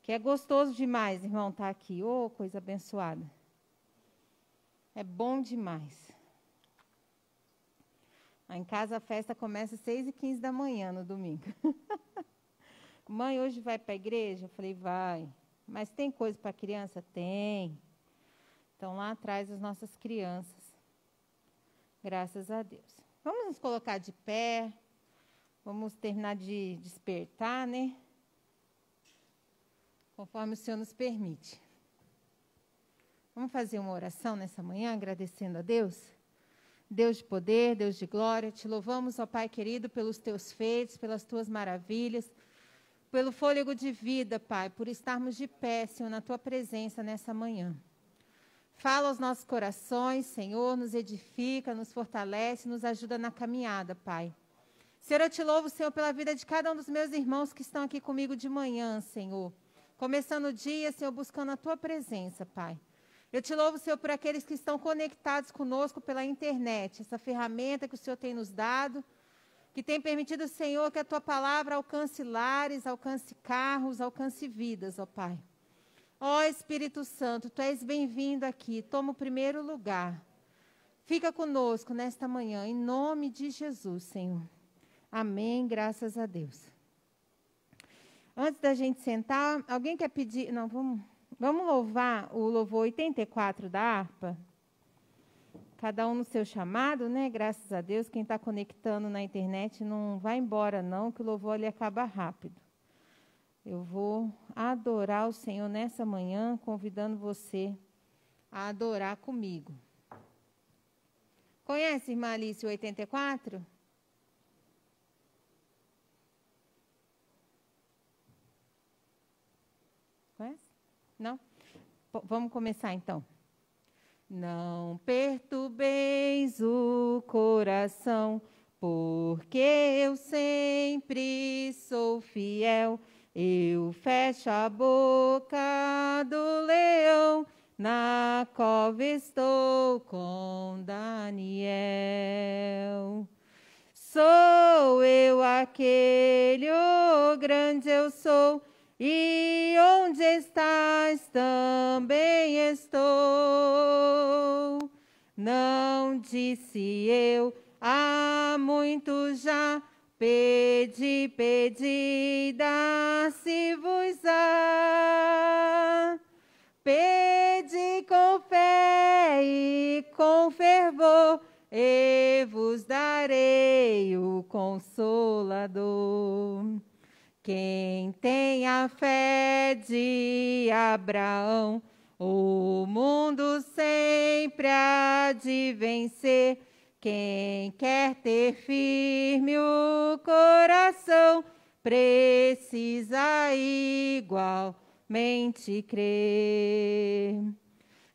Que é gostoso demais, irmão, estar aqui. Ô, coisa abençoada. É bom demais. Lá em casa a festa começa às 6h15 da manhã no domingo. Mãe, hoje vai para a igreja? Eu falei, vai. Mas tem coisa para criança? Tem. Então lá atrás as nossas crianças. Graças a Deus. Vamos nos colocar de pé. Vamos terminar de despertar, né? Conforme o Senhor nos permite. Vamos fazer uma oração nessa manhã, agradecendo a Deus? Deus de poder, Deus de glória, te louvamos, ó Pai querido, pelos teus feitos, pelas tuas maravilhas, pelo fôlego de vida, Pai, por estarmos de pé, Senhor, na tua presença nessa manhã. Fala aos nossos corações, Senhor, nos edifica, nos fortalece, nos ajuda na caminhada, Pai. Senhor, eu te louvo, Senhor, pela vida de cada um dos meus irmãos que estão aqui comigo de manhã, Senhor. Começando o dia, Senhor, buscando a tua presença, Pai. Eu te louvo, Senhor, por aqueles que estão conectados conosco pela internet, essa ferramenta que o Senhor tem nos dado, que tem permitido, Senhor, que a tua palavra alcance lares, alcance carros, alcance vidas, ó Pai. Ó Espírito Santo, tu és bem-vindo aqui, toma o primeiro lugar. Fica conosco nesta manhã, em nome de Jesus, Senhor. Amém, graças a Deus. Antes da gente sentar, alguém quer pedir... Não, vamos louvar o louvor 84 da harpa? Cada um no seu chamado, né? Graças a Deus. Quem está conectando na internet não vai embora, não, que o louvor ali acaba rápido. Eu vou adorar o Senhor nessa manhã, convidando você a adorar comigo. Conhece, irmã Alice, o 84? Conhece? Não? Vamos começar, então. Não perturbeis o coração, porque eu sempre sou fiel. Eu fecho a boca do leão, na cova estou com Daniel. Sou eu aquele, o grande eu sou, e onde estás também estou. Não disse eu há muito já, pedi, pedi, dá-se-vos-á. Pedi com fé e com fervor, e vos darei o Consolador. Quem tem a fé de Abraão, o mundo sempre há de vencer. Quem quer ter firme o coração, precisa igualmente crer.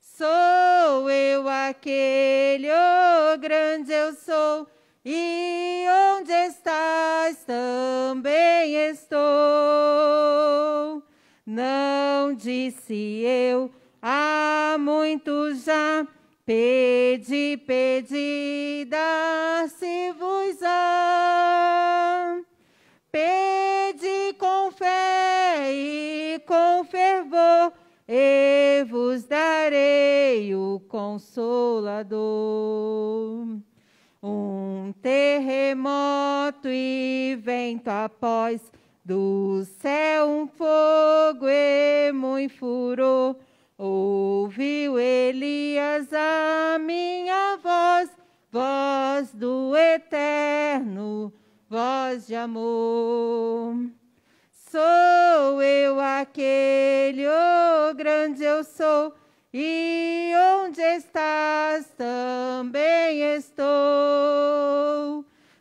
Sou eu aquele, o grande eu sou, e onde estás também estou. Não disse eu há muito já, pedi, pedi, dá-se-vos-á. Pedi com fé e com fervor, e vos darei o Consolador. Um terremoto e vento após, do céu um fogo e muito furor. Ouviu Elias a minha voz, voz do Eterno, voz de amor. Sou eu aquele, o grande eu sou, e onde estás também estou.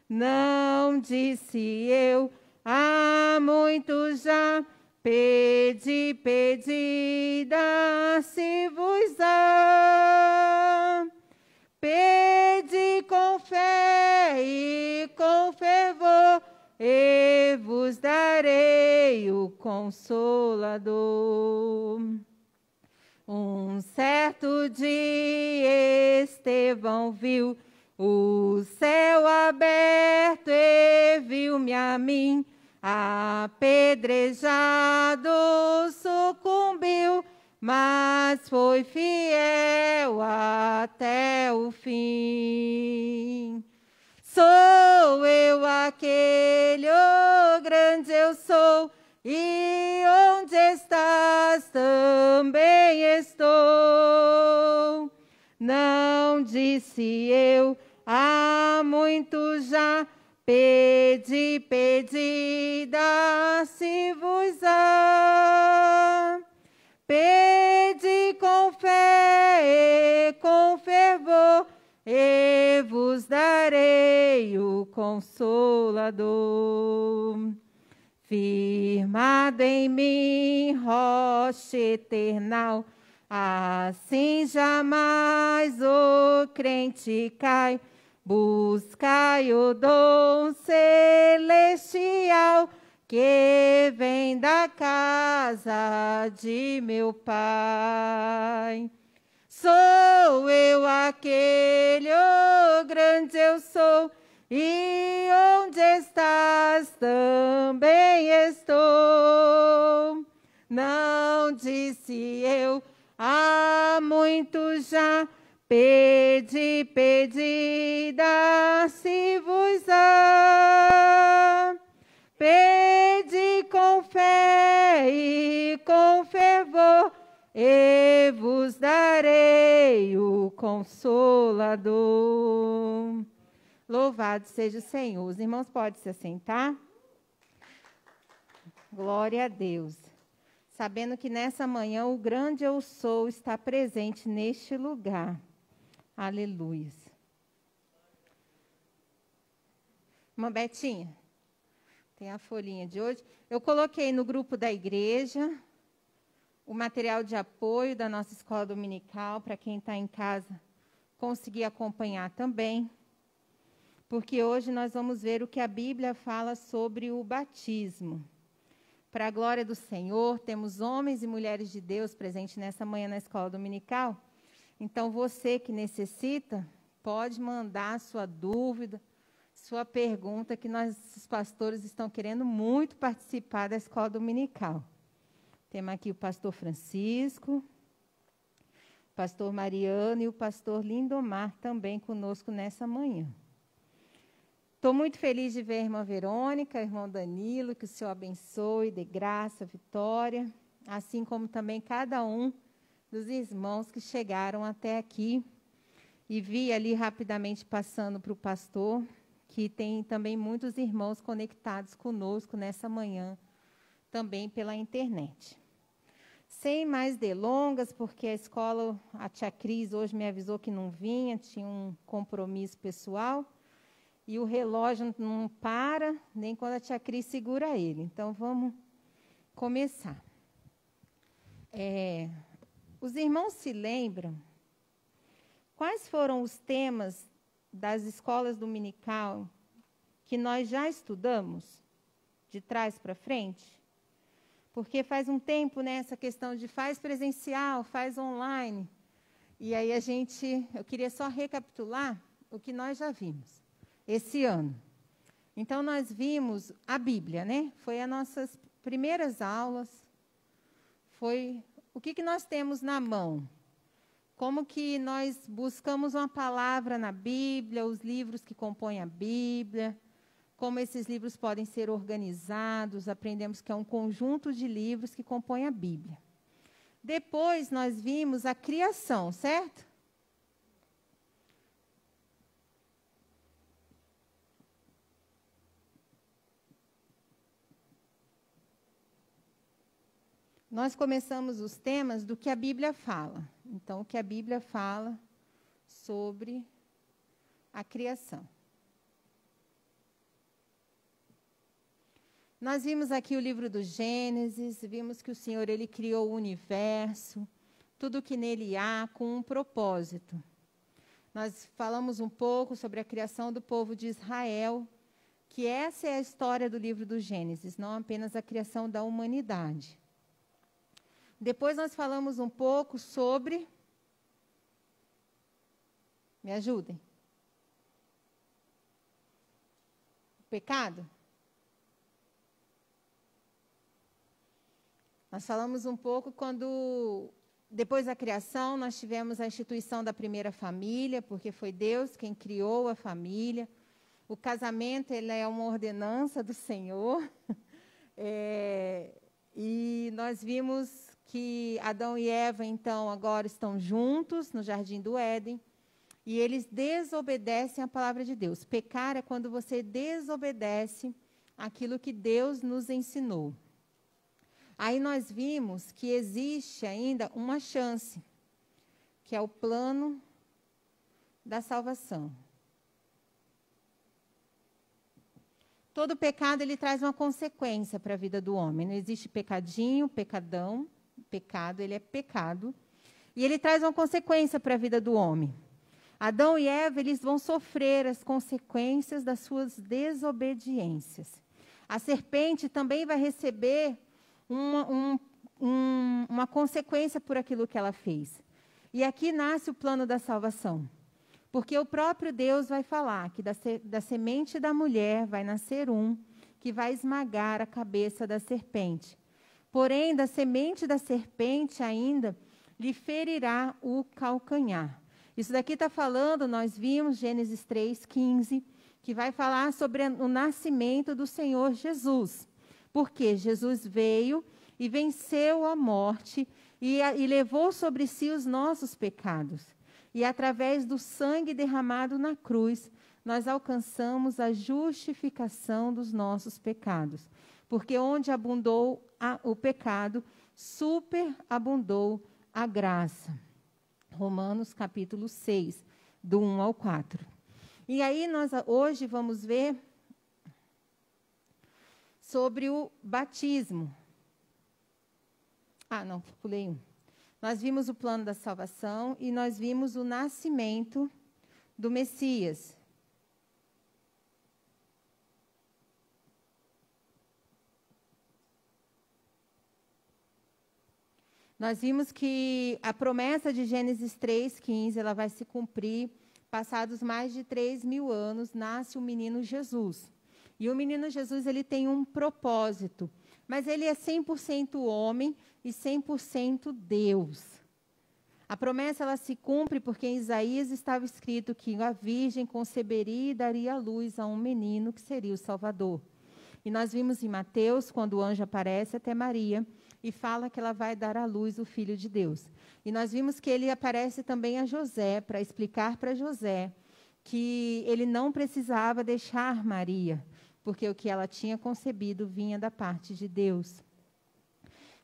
Não disse eu há muito já, pedi, pedi, dá-se-vos-á. Pedi com fé e com fervor, e vos darei o Consolador. Um certo dia Estevão viu o céu aberto e viu-me a mim, apedrejado, mas foi fiel até o fim. Sou eu aquele, oh grande eu sou, e onde estás também estou. Não disse eu há muito já, pedi, pedi, dá-se-vos-á. Pedi com fé e com fervor, e vos darei o Consolador. Firmado em mim, rocha eternal, assim jamais o crente cai. Buscai o dom celestial, que vem da casa de meu Pai. Sou eu aquele, oh grande eu sou, e onde estás também estou. Não disse eu há muito já, pedi, pedi, dá-se-vos-á. Pedi com fé e com fervor, e vos darei o Consolador. Louvado seja o Senhor. Os irmãos podem se assentar? Glória a Deus. Sabendo que nessa manhã o grande eu sou está presente neste lugar. Aleluia. Irmã Betinha, tem a folhinha de hoje. Eu coloquei no grupo da igreja o material de apoio da nossa escola dominical, para quem está em casa conseguir acompanhar também. Porque hoje nós vamos ver o que a Bíblia fala sobre o batismo. Para a glória do Senhor, temos homens e mulheres de Deus presentes nessa manhã na escola dominical. Então, você que necessita, pode mandar sua dúvida, sua pergunta, que nós, os pastores, estão querendo muito participar da escola dominical. Temos aqui o pastor Francisco, o pastor Mariano e o pastor Lindomar também conosco nessa manhã. Estou muito feliz de ver a irmã Verônica, o irmão Danilo, que o Senhor abençoe, dê graça, vitória, assim como também cada um dos irmãos que chegaram até aqui. E vi ali rapidamente passando para o pastor, que tem também muitos irmãos conectados conosco nessa manhã, também pela internet. Sem mais delongas, porque a escola, a tia Cris hoje me avisou que não vinha, tinha um compromisso pessoal, e o relógio não para, nem quando a tia Cris segura ele. Então, vamos começar. Os irmãos se lembram quais foram os temas das escolas dominical que nós já estudamos, de trás para frente? Porque faz um tempo, né, essa questão de faz presencial, faz online. E aí eu queria só recapitular o que nós já vimos esse ano. Então, nós vimos a Bíblia, né? Foi as nossas primeiras aulas. Foi o que nós temos na mão. Como que nós buscamos uma palavra na Bíblia, os livros que compõem a Bíblia, como esses livros podem ser organizados, aprendemos que é um conjunto de livros que compõem a Bíblia. Depois nós vimos a criação, certo? Nós começamos os temas do que a Bíblia fala. Então, o que a Bíblia fala sobre a criação. Nós vimos aqui o livro do Gênesis, vimos que o Senhor ele criou o universo, tudo que nele há com um propósito. Nós falamos um pouco sobre a criação do povo de Israel, que essa é a história do livro do Gênesis, não apenas a criação da humanidade. Depois nós falamos um pouco sobre... Me ajudem. O pecado? Nós falamos um pouco quando Depois da criação, nós tivemos a instituição da primeira família, porque foi Deus quem criou a família. O casamento, ele é uma ordenança do Senhor. E nós vimos que Adão e Eva, então, agora estão juntos no Jardim do Éden. E eles desobedecem a palavra de Deus. Pecar é quando você desobedece aquilo que Deus nos ensinou. Aí nós vimos que existe ainda uma chance, que é o plano da salvação. Todo pecado, ele traz uma consequência para a vida do homem. Não existe pecadinho, pecadão. Pecado, ele é pecado. E ele traz uma consequência para a vida do homem. Adão e Eva, eles vão sofrer as consequências das suas desobediências. A serpente também vai receber uma consequência por aquilo que ela fez. E aqui nasce o plano da salvação. Porque o próprio Deus vai falar que da semente da mulher vai nascer um que vai esmagar a cabeça da serpente. Porém, da semente da serpente ainda lhe ferirá o calcanhar. Isso daqui está falando, nós vimos Gênesis 3:15, que vai falar sobre o nascimento do Senhor Jesus. Porque Jesus veio e venceu a morte e levou sobre si os nossos pecados. E através do sangue derramado na cruz, nós alcançamos a justificação dos nossos pecados. Porque onde abundou o pecado, superabundou a graça. Romanos capítulo 6, do 1 ao 4. E aí nós hoje vamos ver sobre o batismo. Não, pulei um. Nós vimos o plano da salvação e nós vimos o nascimento do Messias. Nós vimos que a promessa de Gênesis 3:15, ela vai se cumprir. Passados mais de 3.000 anos, nasce o menino Jesus. E o menino Jesus, ele tem um propósito. Mas ele é 100% homem e 100% Deus. A promessa, ela se cumpre porque em Isaías estava escrito que a virgem conceberia e daria à luz a um menino que seria o Salvador. E nós vimos em Mateus, quando o anjo aparece até Maria e fala que ela vai dar à luz o Filho de Deus. E nós vimos que ele aparece também a José, para explicar para José que ele não precisava deixar Maria, porque o que ela tinha concebido vinha da parte de Deus.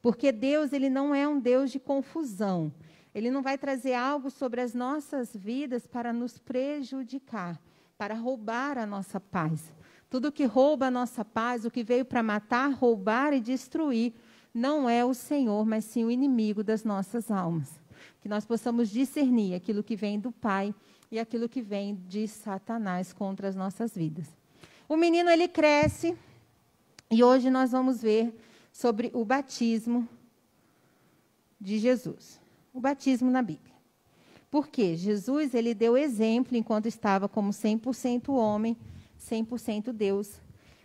Porque Deus, ele não é um Deus de confusão. Ele não vai trazer algo sobre as nossas vidas para nos prejudicar, para roubar a nossa paz. Tudo que rouba a nossa paz, o que veio para matar, roubar e destruir, não é o Senhor, mas sim o inimigo das nossas almas. Que nós possamos discernir aquilo que vem do Pai e aquilo que vem de Satanás contra as nossas vidas. O menino, ele cresce, e hoje nós vamos ver sobre o batismo de Jesus. O batismo na Bíblia. Porque Jesus, ele deu exemplo enquanto estava como 100% homem, 100% Deus.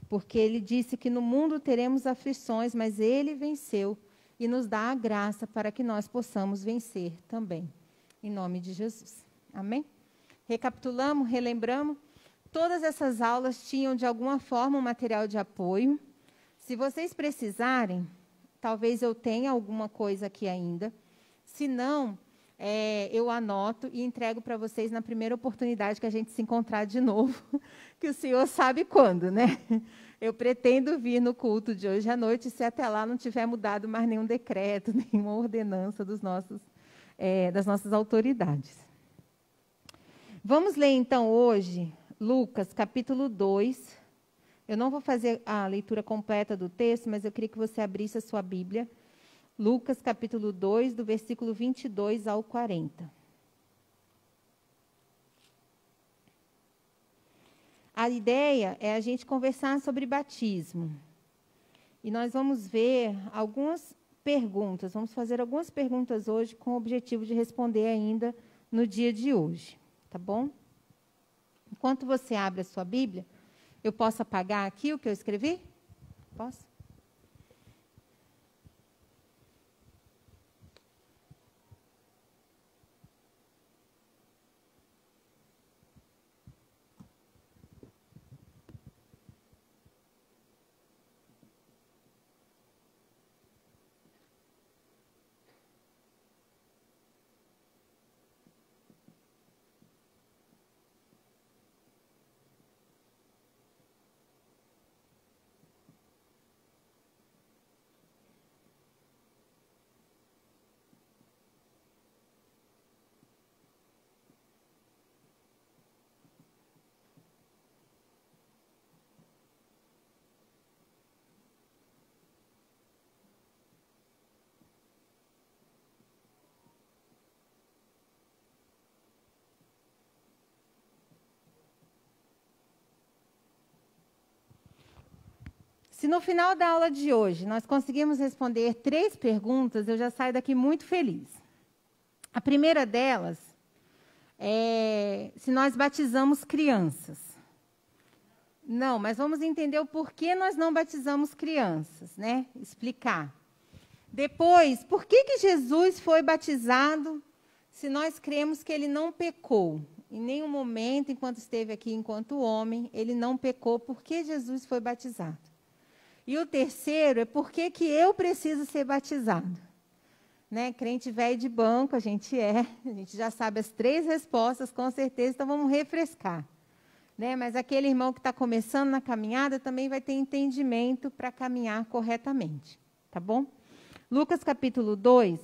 Porque ele disse que no mundo teremos aflições, mas ele venceu e nos dá a graça para que nós possamos vencer também. Em nome de Jesus. Amém? Recapitulamos, relembramos. Todas essas aulas tinham, de alguma forma, um material de apoio. Se vocês precisarem, talvez eu tenha alguma coisa aqui ainda. Se não, eu anoto e entrego para vocês na primeira oportunidade que a gente se encontrar de novo, que o Senhor sabe quando, né? Eu pretendo vir no culto de hoje à noite, se até lá não tiver mudado mais nenhum decreto, nenhuma ordenança das nossas autoridades. Vamos ler, então, hoje, Lucas, capítulo 2. Eu não vou fazer a leitura completa do texto, mas eu queria que você abrisse a sua Bíblia. Lucas, capítulo 2, do versículo 22 ao 40. A ideia é a gente conversar sobre batismo. E nós vamos ver algumas perguntas. Vamos fazer algumas perguntas hoje com o objetivo de responder ainda no dia de hoje. Tá bom? Enquanto você abre a sua Bíblia, eu posso apagar aqui o que eu escrevi? Posso? Se no final da aula de hoje nós conseguirmos responder 3 perguntas, eu já saio daqui muito feliz. A primeira delas é se nós batizamos crianças. Não, mas vamos entender o porquê nós não batizamos crianças, né? Explicar. Depois, por que Jesus foi batizado se nós cremos que ele não pecou? Em nenhum momento, enquanto esteve aqui, enquanto homem, ele não pecou. Por que Jesus foi batizado? E o terceiro é por que eu preciso ser batizado? Né? Crente velho de banco, a gente já sabe as 3 respostas, com certeza, então vamos refrescar. Né? Mas aquele irmão que está começando na caminhada também vai ter entendimento para caminhar corretamente. Tá bom? Lucas capítulo 2.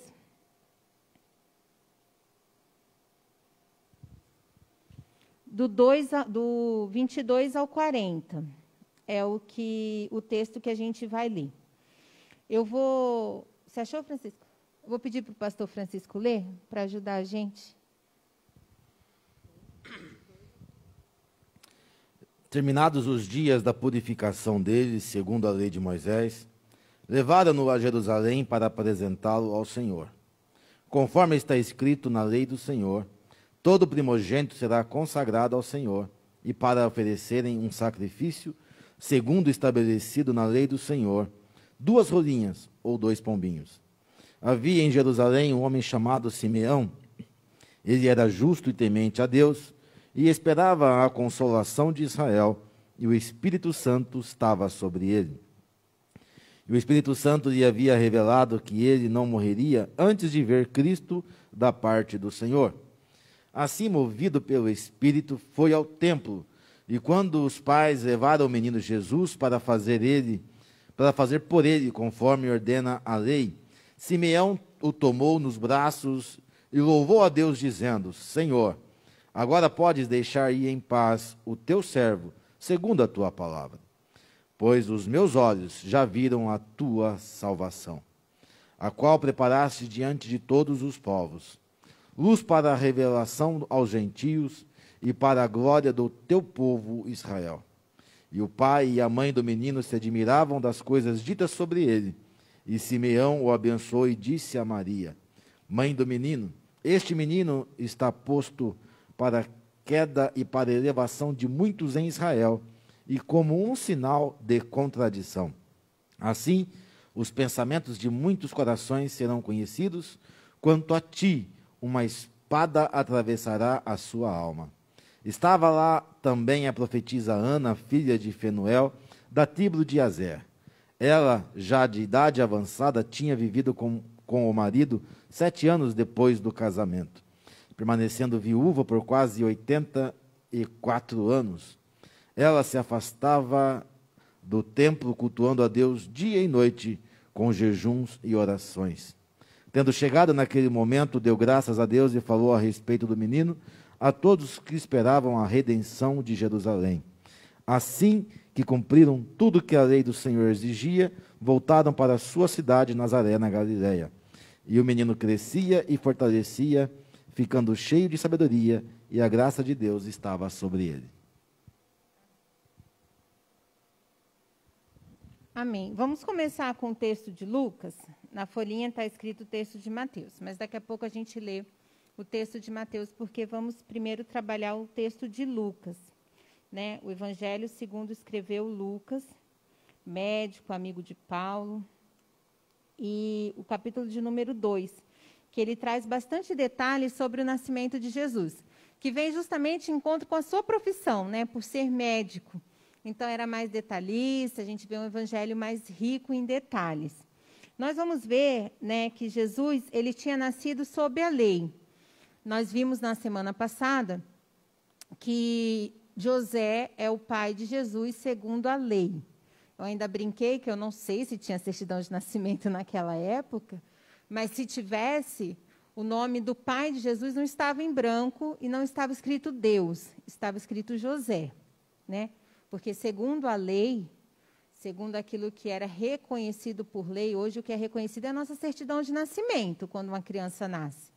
Do 22 ao 40. É o texto que a gente vai ler. Você achou, Francisco? Eu vou pedir para o pastor Francisco ler, para ajudar a gente. Terminados os dias da purificação deles, segundo a lei de Moisés, levaram-no a Jerusalém para apresentá-lo ao Senhor. Conforme está escrito na lei do Senhor, todo primogênito será consagrado ao Senhor, e para oferecerem um sacrifício, segundo estabelecido na lei do Senhor, 2 rolinhas ou 2 pombinhos. Havia em Jerusalém um homem chamado Simeão. Ele era justo e temente a Deus, e esperava a consolação de Israel, e o Espírito Santo estava sobre ele. E o Espírito Santo lhe havia revelado que ele não morreria antes de ver Cristo da parte do Senhor. Assim, movido pelo Espírito, foi ao templo, e quando os pais levaram o menino Jesus para fazer por ele conforme ordena a lei, Simeão o tomou nos braços e louvou a Deus, dizendo: Senhor, agora podes deixar ir em paz o teu servo, segundo a tua palavra. Pois os meus olhos já viram a tua salvação, a qual preparaste diante de todos os povos, luz para a revelação aos gentios e para a glória do teu povo Israel. E o pai e a mãe do menino se admiravam das coisas ditas sobre ele. E Simeão o abençoou e disse a Maria, mãe do menino: Este menino está posto para a queda e para a elevação de muitos em Israel, e como um sinal de contradição. Assim, os pensamentos de muitos corações serão conhecidos. Quanto a ti, uma espada atravessará a sua alma. Estava lá também a profetisa Ana, filha de Fenuel, da tribo de Azer. Ela, já de idade avançada, tinha vivido com o marido 7 anos depois do casamento, permanecendo viúva por quase 84 anos. Ela se afastava do templo, cultuando a Deus dia e noite, com jejuns e orações. Tendo chegado naquele momento, deu graças a Deus e falou a respeito do menino a todos que esperavam a redenção de Jerusalém. Assim que cumpriram tudo que a lei do Senhor exigia, voltaram para a sua cidade, Nazaré, na Galiléia. E o menino crescia e fortalecia, ficando cheio de sabedoria, e a graça de Deus estava sobre ele. Amém. Vamos começar com o texto de Lucas. Na folhinha está escrito o texto de Mateus, mas daqui a pouco a gente lê o texto de Mateus, porque vamos primeiro trabalhar o texto de Lucas. Né? O Evangelho segundo escreveu Lucas, médico, amigo de Paulo, e o capítulo de número 2, que ele traz bastante detalhes sobre o nascimento de Jesus, que vem justamente em encontro com a sua profissão, né? Por ser médico. Então, era mais detalhista, a gente vê um evangelho mais rico em detalhes. Nós vamos ver, né, que Jesus ele tinha nascido sob a lei. Nós vimos na semana passada que José é o pai de Jesus segundo a lei. Eu ainda brinquei que eu não sei se tinha certidão de nascimento naquela época, mas se tivesse, o nome do pai de Jesus não estava em branco e não estava escrito Deus, estava escrito José, né? Porque segundo a lei, segundo aquilo que era reconhecido por lei, hoje o que é reconhecido é a nossa certidão de nascimento, quando uma criança nasce.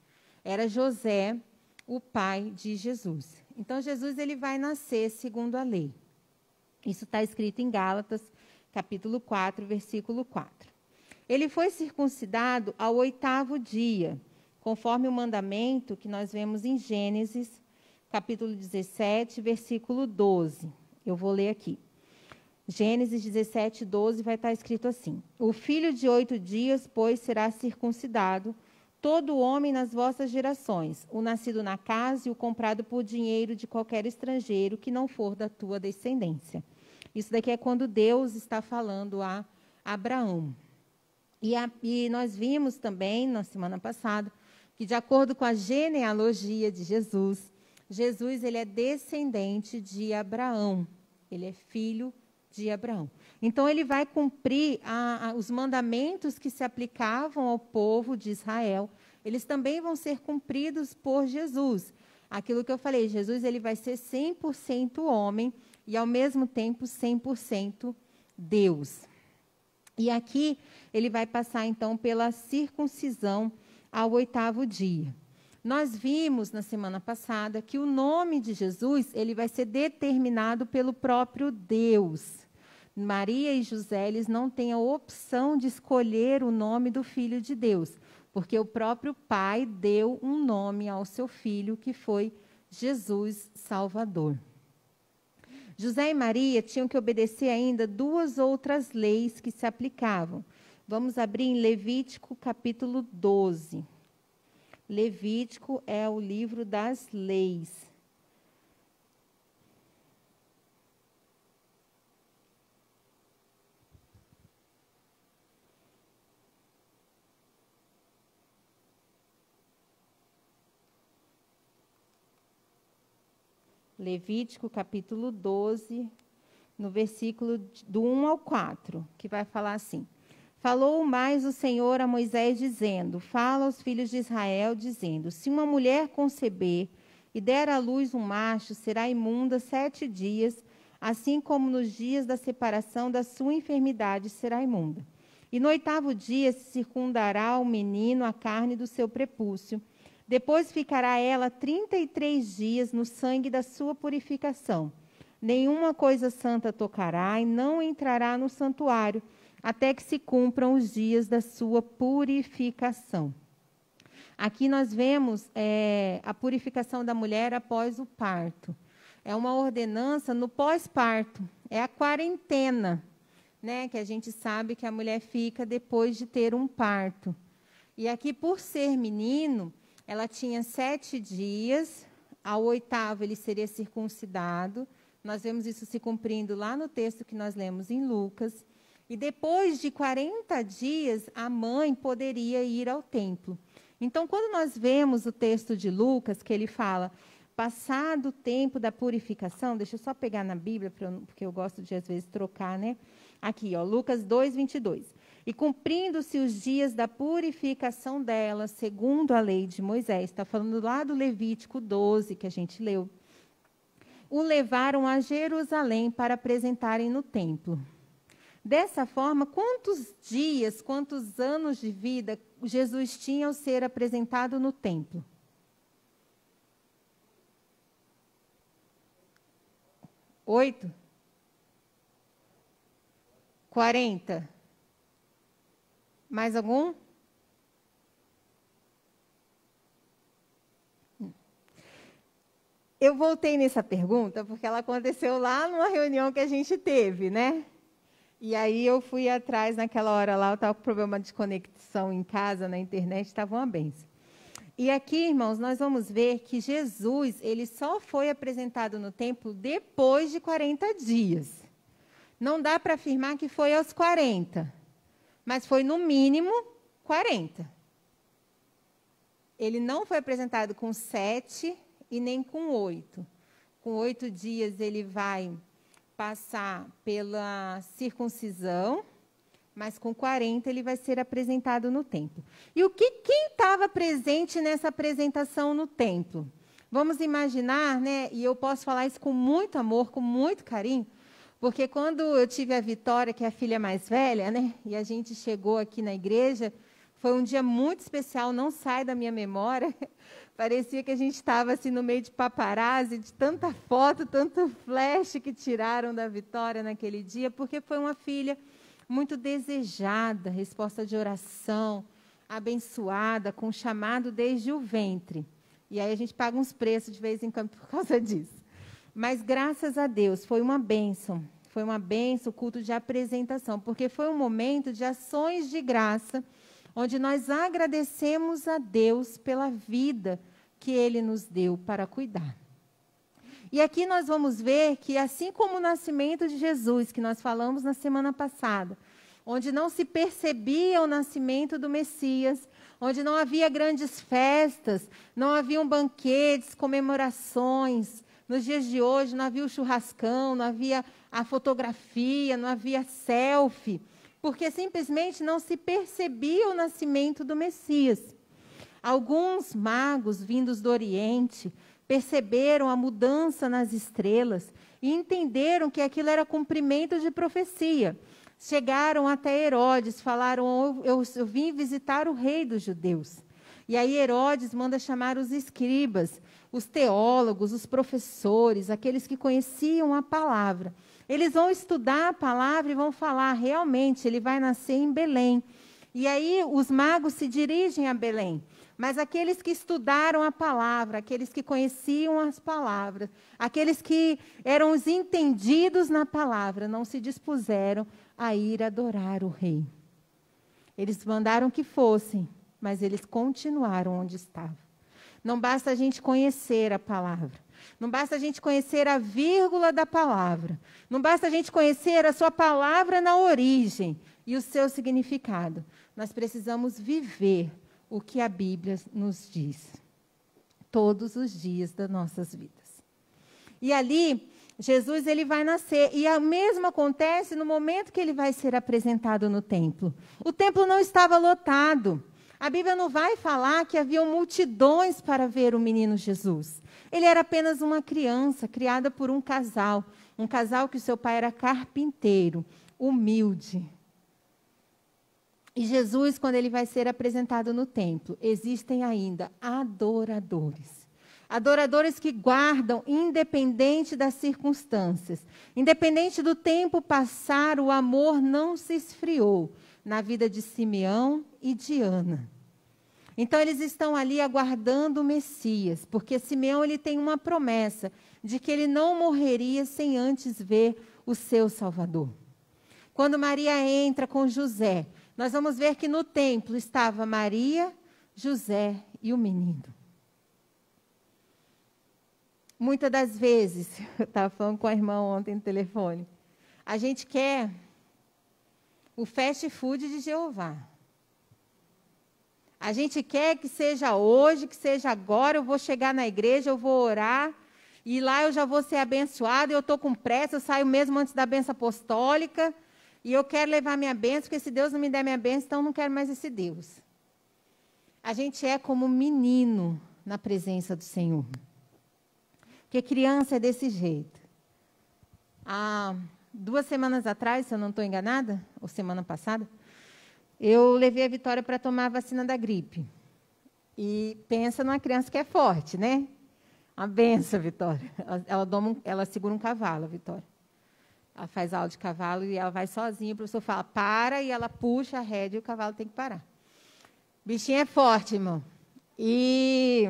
Era José, o pai de Jesus. Então, Jesus ele vai nascer segundo a lei. Isso está escrito em Gálatas, capítulo 4, versículo 4. Ele foi circuncidado ao 8º dia, conforme o mandamento que nós vemos em Gênesis, capítulo 17, versículo 12. Eu vou ler aqui. Gênesis 17, 12 vai estar escrito assim: o filho de 8 dias, pois, será circuncidado, todo homem nas vossas gerações, o nascido na casa e o comprado por dinheiro de qualquer estrangeiro que não for da tua descendência. Isso daqui é quando Deus está falando a Abraão. E nós vimos também, na semana passada, que de acordo com a genealogia de Jesus, ele é descendente de Abraão. Ele é filho de Abraão. Então, ele vai cumprir os mandamentos que se aplicavam ao povo de Israel. Eles também vão ser cumpridos por Jesus. Aquilo que eu falei, Jesus ele vai ser 100% homem e, ao mesmo tempo, 100% Deus. E aqui, ele vai passar, então, pela circuncisão ao 8º dia. Nós vimos, na semana passada, que o nome de Jesus ele vai ser determinado pelo próprio Deus. Maria e José, eles não têm a opção de escolher o nome do Filho de Deus, porque o próprio Pai deu um nome ao seu filho, que foi Jesus Salvador. José e Maria tinham que obedecer ainda 2 outras leis que se aplicavam. Vamos abrir em Levítico, capítulo 12. Levítico é o livro das leis. Levítico, capítulo 12, no versículo do 1 ao 4, que vai falar assim: falou mais o Senhor a Moisés, dizendo: fala aos filhos de Israel, dizendo: se uma mulher conceber e der à luz um macho, será imunda 7 dias, assim como nos dias da separação da sua enfermidade será imunda. E no 8º dia se circundará o menino a carne do seu prepúcio. Depois ficará ela 33 dias no sangue da sua purificação. Nenhuma coisa santa tocará e não entrará no santuário, até que se cumpram os dias da sua purificação. Aqui nós vemos a purificação da mulher após o parto. É uma ordenança no pós-parto, é a quarentena, né, que a gente sabe que a mulher fica depois de ter um parto. E aqui, por ser menino, ela tinha 7 dias, ao 8º ele seria circuncidado. Nós vemos isso se cumprindo lá no texto que nós lemos em Lucas. E depois de 40 dias, a mãe poderia ir ao templo. Então, quando nós vemos o texto de Lucas, que ele fala, passado o tempo da purificação, deixa eu só pegar na Bíblia, porque eu gosto de, às vezes, trocar, né? Aqui, ó, Lucas 2, 22. E cumprindo-se os dias da purificação dela, segundo a lei de Moisés, está falando lá do Levítico 12, que a gente leu, o levaram a Jerusalém para apresentarem no templo. Dessa forma, quantos dias, quantos anos de vida Jesus tinha ao ser apresentado no templo? 8? 40? Mais algum? Eu voltei nessa pergunta porque ela aconteceu lá numa reunião que a gente teve, né? E aí eu fui atrás, naquela hora lá, eu estava com problema de conexão em casa, na internet, estava uma benção. E aqui, irmãos, nós vamos ver que Jesus, ele só foi apresentado no templo depois de 40 dias. Não dá para afirmar que foi aos 40, mas foi no mínimo 40. Ele não foi apresentado com 7 e nem com 8. Com 8 dias ele vai passar pela circuncisão, mas com 40 ele vai ser apresentado no templo. E quem estava presente nessa apresentação no templo? Vamos imaginar, né? E eu posso falar isso com muito amor, com muito carinho, porque quando eu tive a Vitória, que é a filha mais velha, né? E a gente chegou aqui na igreja, foi um dia muito especial, não sai da minha memória, Parecia que a gente estava assim, no meio de paparazzi, de tanta foto, tanto flash que tiraram da Vitória naquele dia, porque foi uma filha muito desejada, resposta de oração, abençoada, com chamado desde o ventre. E aí a gente paga uns preços de vez em quando por causa disso. Mas graças a Deus, foi uma bênção o culto de apresentação, porque foi um momento de ações de graça, onde nós agradecemos a Deus pela vida que Ele nos deu para cuidar. E aqui nós vamos ver que, assim como o nascimento de Jesus, que nós falamos na semana passada, onde não se percebia o nascimento do Messias, onde não havia grandes festas, não haviam banquetes, comemorações. Nos dias de hoje não havia o churrascão, não havia a fotografia, não havia selfie, porque simplesmente não se percebia o nascimento do Messias. Alguns magos vindos do Oriente perceberam a mudança nas estrelas e entenderam que aquilo era cumprimento de profecia. Chegaram até Herodes, falaram: eu vim visitar o rei dos judeus. E aí Herodes manda chamar os escribas, os teólogos, os professores, aqueles que conheciam a palavra. Eles vão estudar a palavra e vão falar: realmente, ele vai nascer em Belém. E aí os magos se dirigem a Belém. Mas aqueles que estudaram a palavra, aqueles que conheciam as palavras, aqueles que eram os entendidos na palavra, não se dispuseram a ir adorar o rei. Eles mandaram que fossem, mas eles continuaram onde estavam. Não basta a gente conhecer a palavra. Não basta a gente conhecer a vírgula da palavra. Não basta a gente conhecer a sua palavra na origem e o seu significado. Nós precisamos viver o que a Bíblia nos diz, todos os dias das nossas vidas. E ali, Jesus ele vai nascer, e o mesmo acontece no momento que ele vai ser apresentado no templo. O templo não estava lotado. A Bíblia não vai falar que haviam multidões para ver o menino Jesus. Ele era apenas uma criança, criada por um casal que o seu pai era carpinteiro, humilde. E Jesus, quando ele vai ser apresentado no templo, existem ainda adoradores. Adoradores que guardam, independente das circunstâncias. Independente do tempo passar, o amor não se esfriou na vida de Simeão e de Ana. Então, eles estão ali aguardando o Messias, porque Simeão ele tem uma promessa de que ele não morreria sem antes ver o seu Salvador. Quando Maria entra com José, nós vamos ver que no templo estava Maria, José e o menino. Muitas das vezes, eu estava falando com a irmã ontem no telefone, a gente quer o fast food de Jeová. A gente quer que seja hoje, que seja agora, eu vou chegar na igreja, eu vou orar, e lá eu já vou ser abençoado, eu estou com pressa, eu saio mesmo antes da bênção apostólica, e eu quero levar minha bênção, porque se Deus não me der minha bênção, então eu não quero mais esse Deus. A gente é como menino na presença do Senhor. Porque criança é desse jeito. Há 2 semanas atrás, se eu não estou enganada, ou semana passada, eu levei a Vitória para tomar a vacina da gripe. E pensa numa criança que é forte, né? Uma benção, Vitória. Ela segura um cavalo, a Vitória. Ela faz aula de cavalo e ela vai sozinha. O professor fala, para, e ela puxa a rédea e o cavalo tem que parar. Bichinho é forte, irmão. E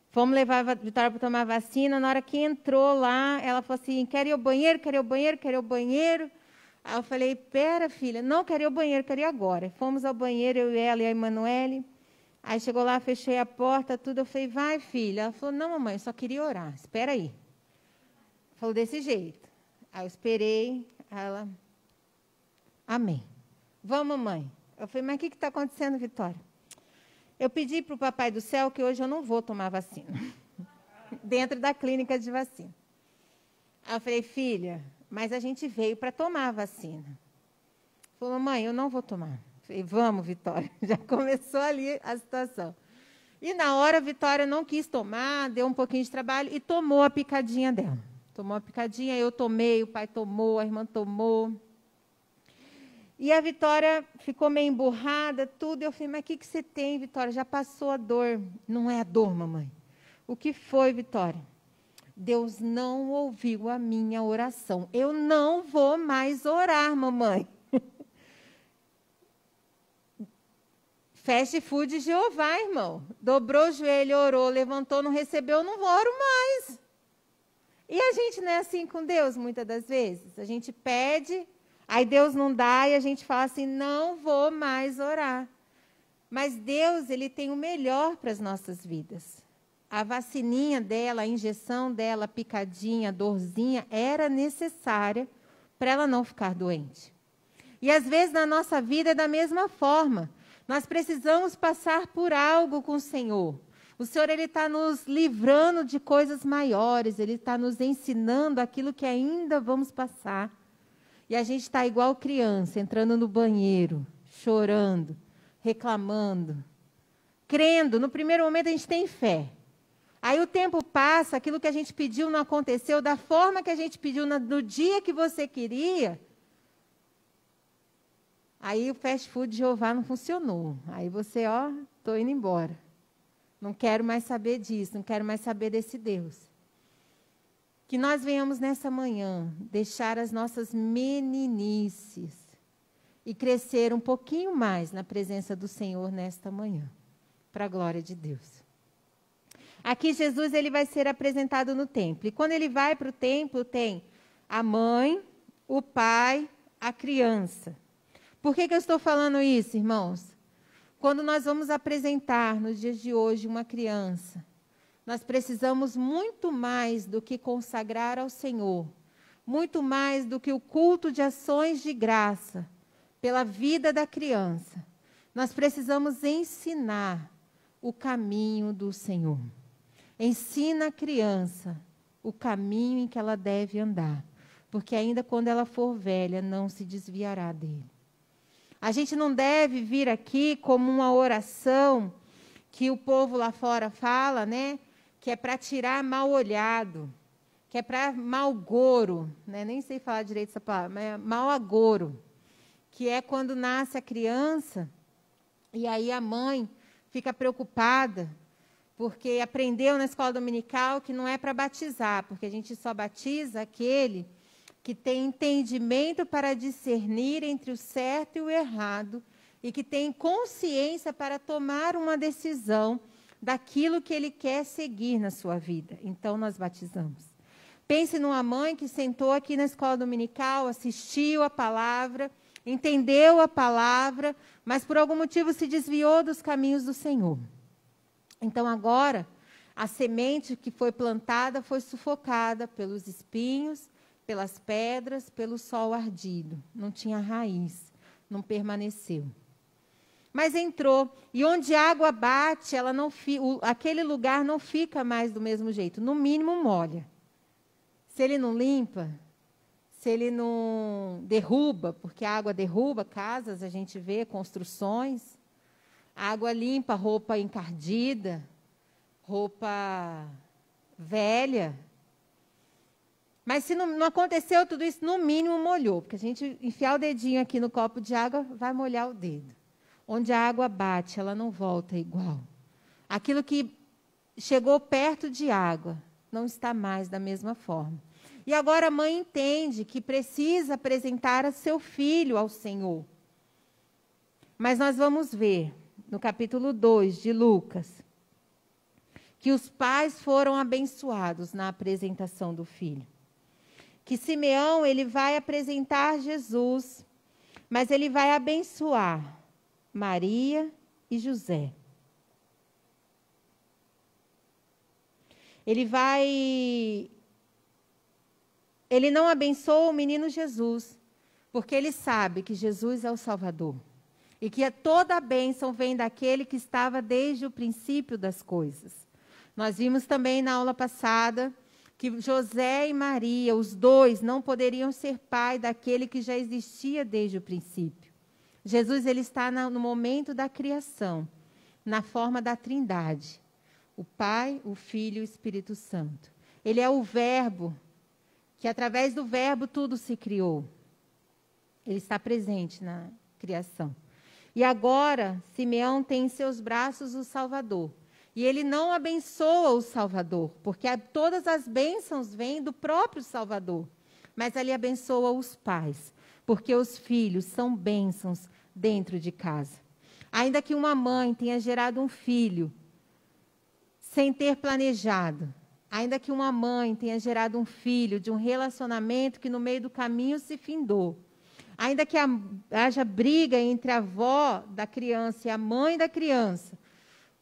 fomos levar a Vitória para tomar vacina. Na hora que entrou lá, ela falou assim, quero ir ao banheiro, quero ir ao banheiro, quero ir ao banheiro. Aí eu falei, pera, filha, não quero ir ao banheiro, quero ir agora. Fomos ao banheiro, eu e ela e a Emanuele. Aí chegou lá, fechei a porta, tudo. Eu falei, vai, filha. Ela falou, não, mamãe, eu só queria orar, espera aí. Falou desse jeito. Aí eu esperei, ela, amém. Vamos, mamãe. Eu falei, mas o que está acontecendo, Vitória? Eu pedi para o Papai do Céu que hoje eu não vou tomar vacina. Dentro da clínica de vacina. Aí eu falei, filha, mas a gente veio para tomar a vacina. Falou, mamãe, eu não vou tomar. Eu falei, vamos, Vitória. Já começou ali a situação. E na hora a Vitória não quis tomar, deu um pouquinho de trabalho e tomou a picadinha dela. Tomou a picadinha, eu tomei, o pai tomou, a irmã tomou. E a Vitória ficou meio emburrada, tudo. Eu falei, mas o que você tem, Vitória? Já passou a dor. Não é a dor, mamãe. O que foi, Vitória? Deus não ouviu a minha oração. Eu não vou mais orar, mamãe. Fast food Jeová, irmão. Dobrou o joelho, orou, levantou, não recebeu, não oro mais. E a gente não é assim com Deus, muitas das vezes. A gente pede, aí Deus não dá e a gente fala assim, não vou mais orar. Mas Deus, Ele tem o melhor para as nossas vidas. A vacininha dela, a injeção dela, a picadinha, a dorzinha, era necessária para ela não ficar doente. E às vezes na nossa vida é da mesma forma. Nós precisamos passar por algo com o Senhor. O Senhor, Ele está nos livrando de coisas maiores, Ele está nos ensinando aquilo que ainda vamos passar. E a gente está igual criança, entrando no banheiro, chorando, reclamando, crendo. No primeiro momento a gente tem fé. Aí o tempo passa, aquilo que a gente pediu não aconteceu da forma que a gente pediu no dia que você queria. Aí o fast food Jeová não funcionou. Aí você, estou indo embora. Não quero mais saber disso, não quero mais saber desse Deus. Que nós venhamos nessa manhã deixar as nossas meninices e crescer um pouquinho mais na presença do Senhor nesta manhã, para a glória de Deus. Aqui Jesus, ele vai ser apresentado no templo. E quando ele vai para o templo, tem a mãe, o pai, a criança. Por que eu estou falando isso, irmãos? Quando nós vamos apresentar nos dias de hoje uma criança, nós precisamos muito mais do que consagrar ao Senhor, muito mais do que o culto de ações de graça pela vida da criança. Nós precisamos ensinar o caminho do Senhor. Ensina a criança o caminho em que ela deve andar, porque ainda quando ela for velha, não se desviará dele. A gente não deve vir aqui como uma oração que o povo lá fora fala, né? Que é para tirar mal olhado, que é para mau gouro, né? Nem sei falar direito essa palavra, mas é mau agouro, que é quando nasce a criança e aí a mãe fica preocupada porque aprendeu na escola dominical que não é para batizar, porque a gente só batiza aquele que tem entendimento para discernir entre o certo e o errado e que tem consciência para tomar uma decisão daquilo que ele quer seguir na sua vida. Então, nós batizamos. Pense numa mãe que sentou aqui na escola dominical, assistiu a palavra, entendeu a palavra, mas por algum motivo se desviou dos caminhos do Senhor. Então, agora, a semente que foi plantada foi sufocada pelos espinhos, pelas pedras, pelo sol ardido. Não tinha raiz, não permaneceu. Mas entrou, e onde a água bate, aquele lugar não fica mais do mesmo jeito, no mínimo molha. Se ele não limpa, se ele não derruba, porque a água derruba casas, a gente vê construções, a água limpa roupa encardida, roupa velha. Mas se não aconteceu tudo isso, no mínimo molhou, porque a gente enfiar o dedinho aqui no copo de água, vai molhar o dedo. Onde a água bate, ela não volta igual. Aquilo que chegou perto de água, não está mais da mesma forma. E agora a mãe entende que precisa apresentar a seu filho ao Senhor. Mas nós vamos ver, no capítulo 2 de Lucas, que os pais foram abençoados na apresentação do filho. Que Simeão, ele vai apresentar Jesus, mas ele vai abençoar Maria e José. Ele não abençoa o menino Jesus, porque ele sabe que Jesus é o Salvador. E que toda a bênção vem daquele que estava desde o princípio das coisas. Nós vimos também na aula passada que José e Maria, os dois, não poderiam ser pai daquele que já existia desde o princípio. Jesus, ele está no momento da criação, na forma da Trindade. O Pai, o Filho e o Espírito Santo. Ele é o Verbo, que através do Verbo tudo se criou. Ele está presente na criação. E agora, Simeão tem em seus braços o Salvador. E ele não abençoa o Salvador, porque todas as bênçãos vêm do próprio Salvador. Mas ele abençoa os pais, porque os filhos são bênçãos dentro de casa. Ainda que uma mãe tenha gerado um filho sem ter planejado, ainda que uma mãe tenha gerado um filho de um relacionamento que no meio do caminho se findou, ainda que haja briga entre a avó da criança e a mãe da criança,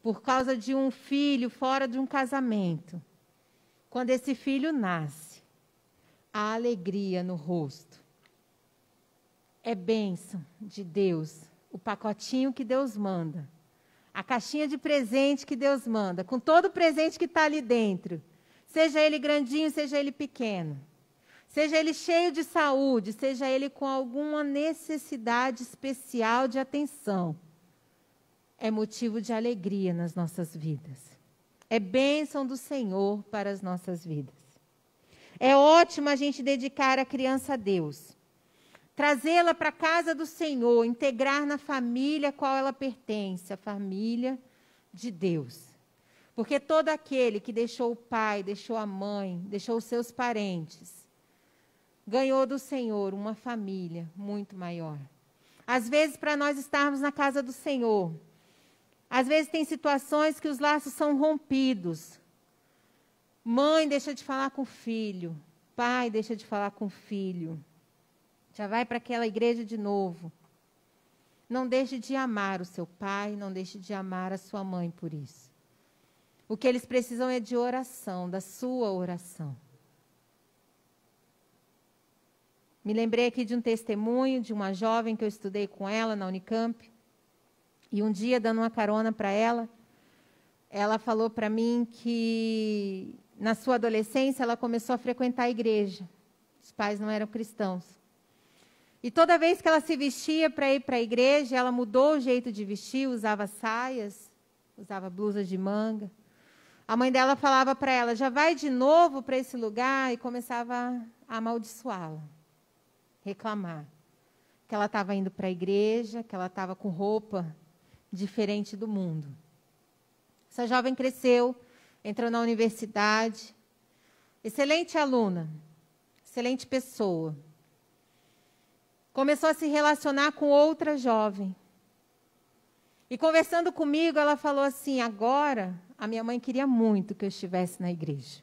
por causa de um filho fora de um casamento, quando esse filho nasce, há alegria no rosto. É bênção de Deus, o pacotinho que Deus manda, a caixinha de presente que Deus manda, com todo o presente que está ali dentro, seja ele grandinho, seja ele pequeno, seja ele cheio de saúde, seja ele com alguma necessidade especial de atenção, é motivo de alegria nas nossas vidas. É bênção do Senhor para as nossas vidas. É ótimo a gente dedicar a criança a Deus, trazê-la para a casa do Senhor, integrar na família a qual ela pertence, a família de Deus. Porque todo aquele que deixou o pai, deixou a mãe, deixou os seus parentes, ganhou do Senhor uma família muito maior. Às vezes, para nós estarmos na casa do Senhor, às vezes tem situações que os laços são rompidos. Mãe deixa de falar com o filho, pai deixa de falar com o filho. Já vai para aquela igreja de novo. Não deixe de amar o seu pai, não deixe de amar a sua mãe por isso. O que eles precisam é de oração, da sua oração. Me lembrei aqui de um testemunho de uma jovem que eu estudei com ela na Unicamp. E um dia, dando uma carona para ela, ela falou para mim que na sua adolescência ela começou a frequentar a igreja. Os pais não eram cristãos. E toda vez que ela se vestia para ir para a igreja, ela mudou o jeito de vestir, usava saias, usava blusas de manga. A mãe dela falava para ela, já vai de novo para esse lugar, e começava a amaldiçoá-la, reclamar. Que ela estava indo para a igreja, que ela estava com roupa diferente do mundo. Essa jovem cresceu, entrou na universidade, excelente aluna, excelente pessoa. Começou a se relacionar com outra jovem. E conversando comigo, ela falou assim, agora a minha mãe queria muito que eu estivesse na igreja.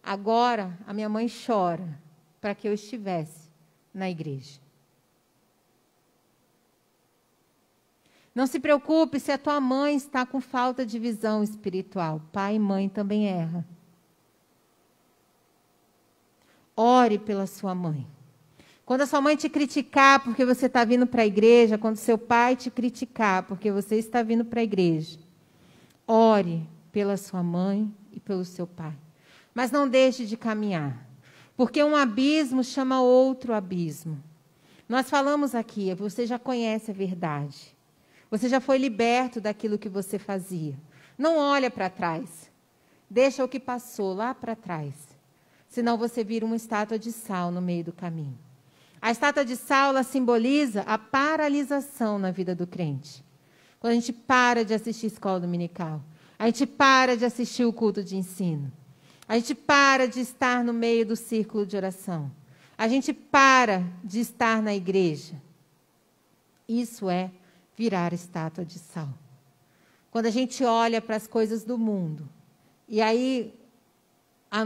Agora a minha mãe chora para que eu estivesse na igreja. Não se preocupe se a tua mãe está com falta de visão espiritual. Pai e mãe também erram. Ore pela sua mãe. Quando a sua mãe te criticar porque você está vindo para a igreja, quando seu pai te criticar porque você está vindo para a igreja, ore pela sua mãe e pelo seu pai. Mas não deixe de caminhar, porque um abismo chama outro abismo. Nós falamos aqui, você já conhece a verdade. Você já foi liberto daquilo que você fazia. Não olha para trás. Deixa o que passou lá para trás. Senão você vira uma estátua de sal no meio do caminho. A estátua de sal, ela simboliza a paralisação na vida do crente. Quando a gente para de assistir escola dominical. A gente para de assistir o culto de ensino. A gente para de estar no meio do círculo de oração. A gente para de estar na igreja. Isso é virar estátua de sal. Quando a gente olha para as coisas do mundo, e aí a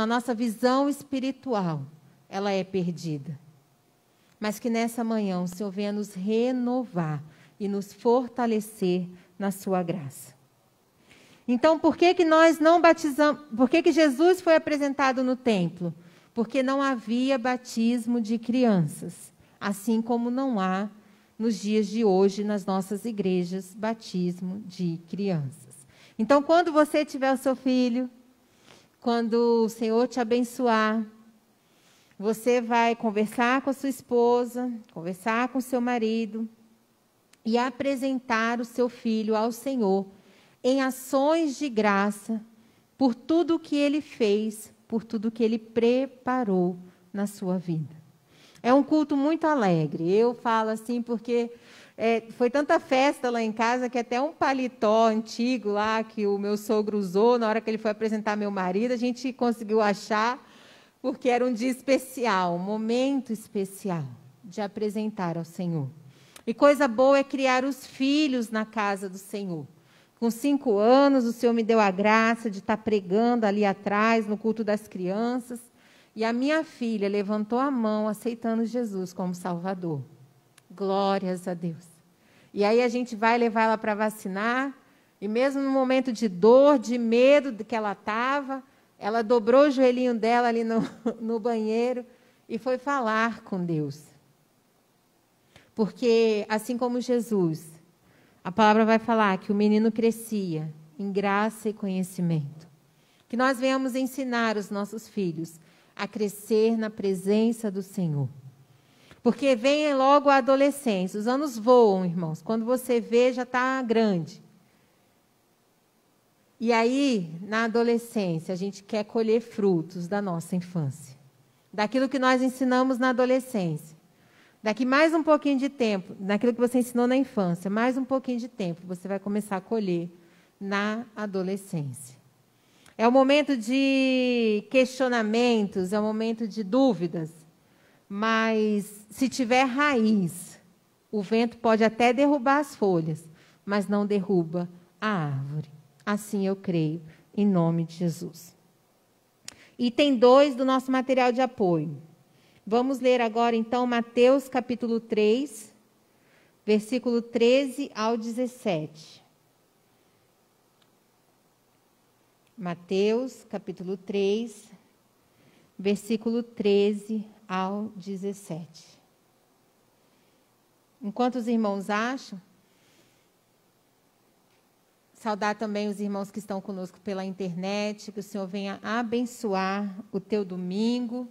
nossa visão espiritual, ela é perdida. Mas que nessa manhã o Senhor venha nos renovar e nos fortalecer na sua graça. Então, por que nós não batizamos? Por que Jesus foi apresentado no templo? Porque não havia batismo de crianças, assim como não há nos dias de hoje, nas nossas igrejas, batismo de crianças. Então, quando você tiver o seu filho, quando o Senhor te abençoar, você vai conversar com a sua esposa, conversar com o seu marido e apresentar o seu filho ao Senhor em ações de graça por tudo o que ele fez, por tudo o que ele preparou na sua vida. É um culto muito alegre. Eu falo assim porque foi tanta festa lá em casa que até um paletó antigo lá que o meu sogro usou na hora que ele foi apresentar meu marido, a gente conseguiu achar, porque era um dia especial, um momento especial de apresentar ao Senhor. E coisa boa é criar os filhos na casa do Senhor. Com 5 anos, o Senhor me deu a graça de estar pregando ali atrás, no culto das crianças. E a minha filha levantou a mão, aceitando Jesus como Salvador. Glórias a Deus. E aí a gente vai levar ela para vacinar. E mesmo no momento de dor, de medo de que ela estava, ela dobrou o joelhinho dela ali no banheiro e foi falar com Deus. Porque, assim como Jesus, a palavra vai falar que o menino crescia em graça e conhecimento. Que nós venhamos ensinar os nossos filhos a crescer na presença do Senhor. Porque vem logo a adolescência, os anos voam, irmãos. Quando você vê, já está grande. E aí, na adolescência, a gente quer colher frutos da nossa infância. Daquilo que nós ensinamos na adolescência. Daqui mais um pouquinho de tempo, daquilo que você ensinou na infância, mais um pouquinho de tempo, você vai começar a colher na adolescência. É o momento de questionamentos, é o momento de dúvidas, mas se tiver raiz, o vento pode até derrubar as folhas, mas não derruba a árvore. Assim eu creio, em nome de Jesus. Item 2 do nosso material de apoio. Vamos ler agora, então, Mateus capítulo 3, versículo 13 ao 17. Mateus capítulo 3, versículo 13 ao 17. Enquanto os irmãos acham, saudar também os irmãos que estão conosco pela internet, que o Senhor venha abençoar o teu domingo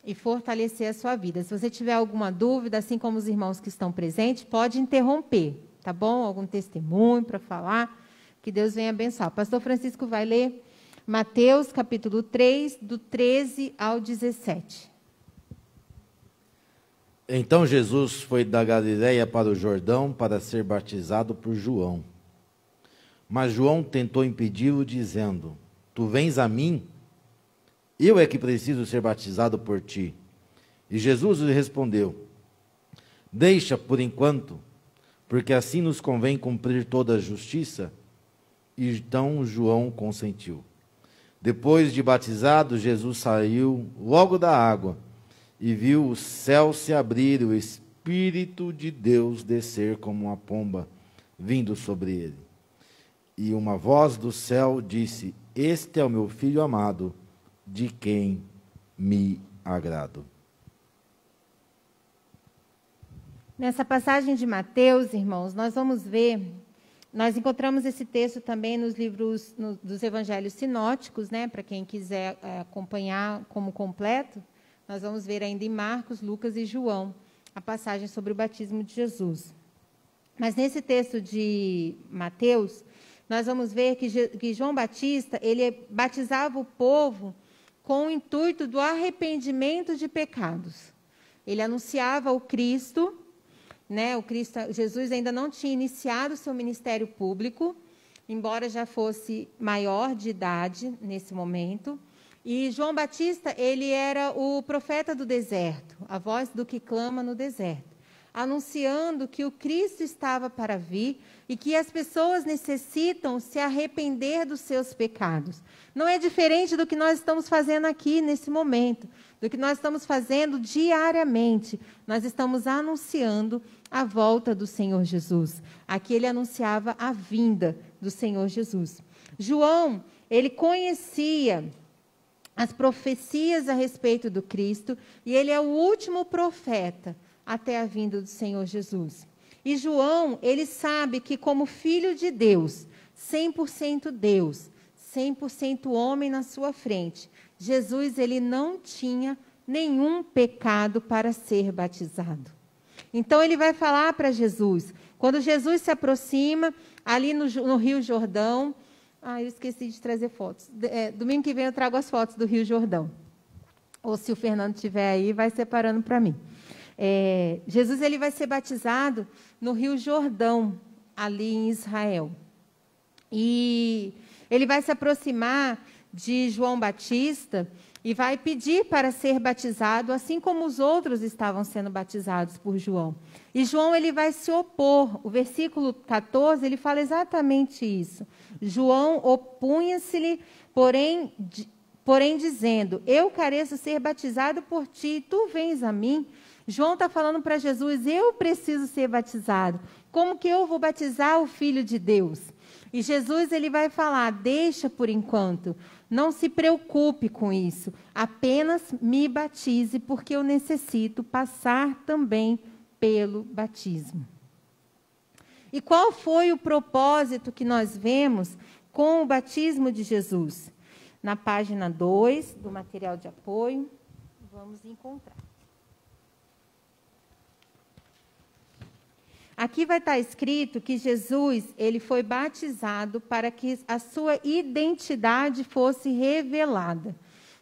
e fortalecer a sua vida. Se você tiver alguma dúvida, assim como os irmãos que estão presentes, pode interromper, tá bom? Algum testemunho para falar, que Deus venha abençoar. O pastor Francisco vai ler Mateus, capítulo 3, do 13 ao 17. Então Jesus foi da Galiléia para o Jordão para ser batizado por João. Mas João tentou impedi-lo, dizendo: Tu vens a mim? Eu é que preciso ser batizado por ti. E Jesus lhe respondeu: Deixa por enquanto, porque assim nos convém cumprir toda a justiça. E então João consentiu. Depois de batizado, Jesus saiu logo da água e viu o céu se abrir e o Espírito de Deus descer como uma pomba, vindo sobre ele. E uma voz do céu disse: Este é o meu Filho amado, de quem me agrado. Nessa passagem de Mateus, irmãos, nós vamos ver, nós encontramos esse texto também nos livros dos evangelhos sinóticos, né? Para quem quiser acompanhar como completo, nós vamos ver ainda em Marcos, Lucas e João, a passagem sobre o batismo de Jesus. Mas nesse texto de Mateus, nós vamos ver que João Batista, ele batizava o povo com o intuito do arrependimento de pecados. Ele anunciava o Cristo, né? Jesus ainda não tinha iniciado o seu ministério público, embora já fosse maior de idade nesse momento. E João Batista, ele era o profeta do deserto, a voz do que clama no deserto, anunciando que o Cristo estava para vir e que as pessoas necessitam se arrepender dos seus pecados. Não é diferente do que nós estamos fazendo aqui nesse momento, do que nós estamos fazendo diariamente. Nós estamos anunciando a volta do Senhor Jesus. Aqui ele anunciava a vinda do Senhor Jesus. João, ele conhecia as profecias a respeito do Cristo e ele é o último profeta até a vinda do Senhor Jesus. E João, ele sabe que como filho de Deus, 100% Deus, 100% homem na sua frente, Jesus, ele não tinha nenhum pecado para ser batizado. Então, ele vai falar para Jesus, quando Jesus se aproxima, ali no Rio Jordão, eu esqueci de trazer fotos, domingo que vem eu trago as fotos do Rio Jordão. ou se o Fernando estiver aí, vai separando para mim. Jesus ele vai ser batizado no Rio Jordão, ali em Israel. E ele vai se aproximar de João Batista e vai pedir para ser batizado, assim como os outros estavam sendo batizados por João. E João ele vai se opor. O versículo 14, ele fala exatamente isso. João opunha-se-lhe, porém dizendo, eu careço ser batizado por ti, e tu vens a mim. João está falando para Jesus, eu preciso ser batizado. Como que eu vou batizar o Filho de Deus? E Jesus ele vai falar, deixa por enquanto, não se preocupe com isso, apenas me batize, porque eu necessito passar também pelo batismo. E qual foi o propósito que nós vemos com o batismo de Jesus? Na página 2 do material de apoio, vamos encontrar. Aqui vai estar escrito que Jesus ele foi batizado para que a sua identidade fosse revelada.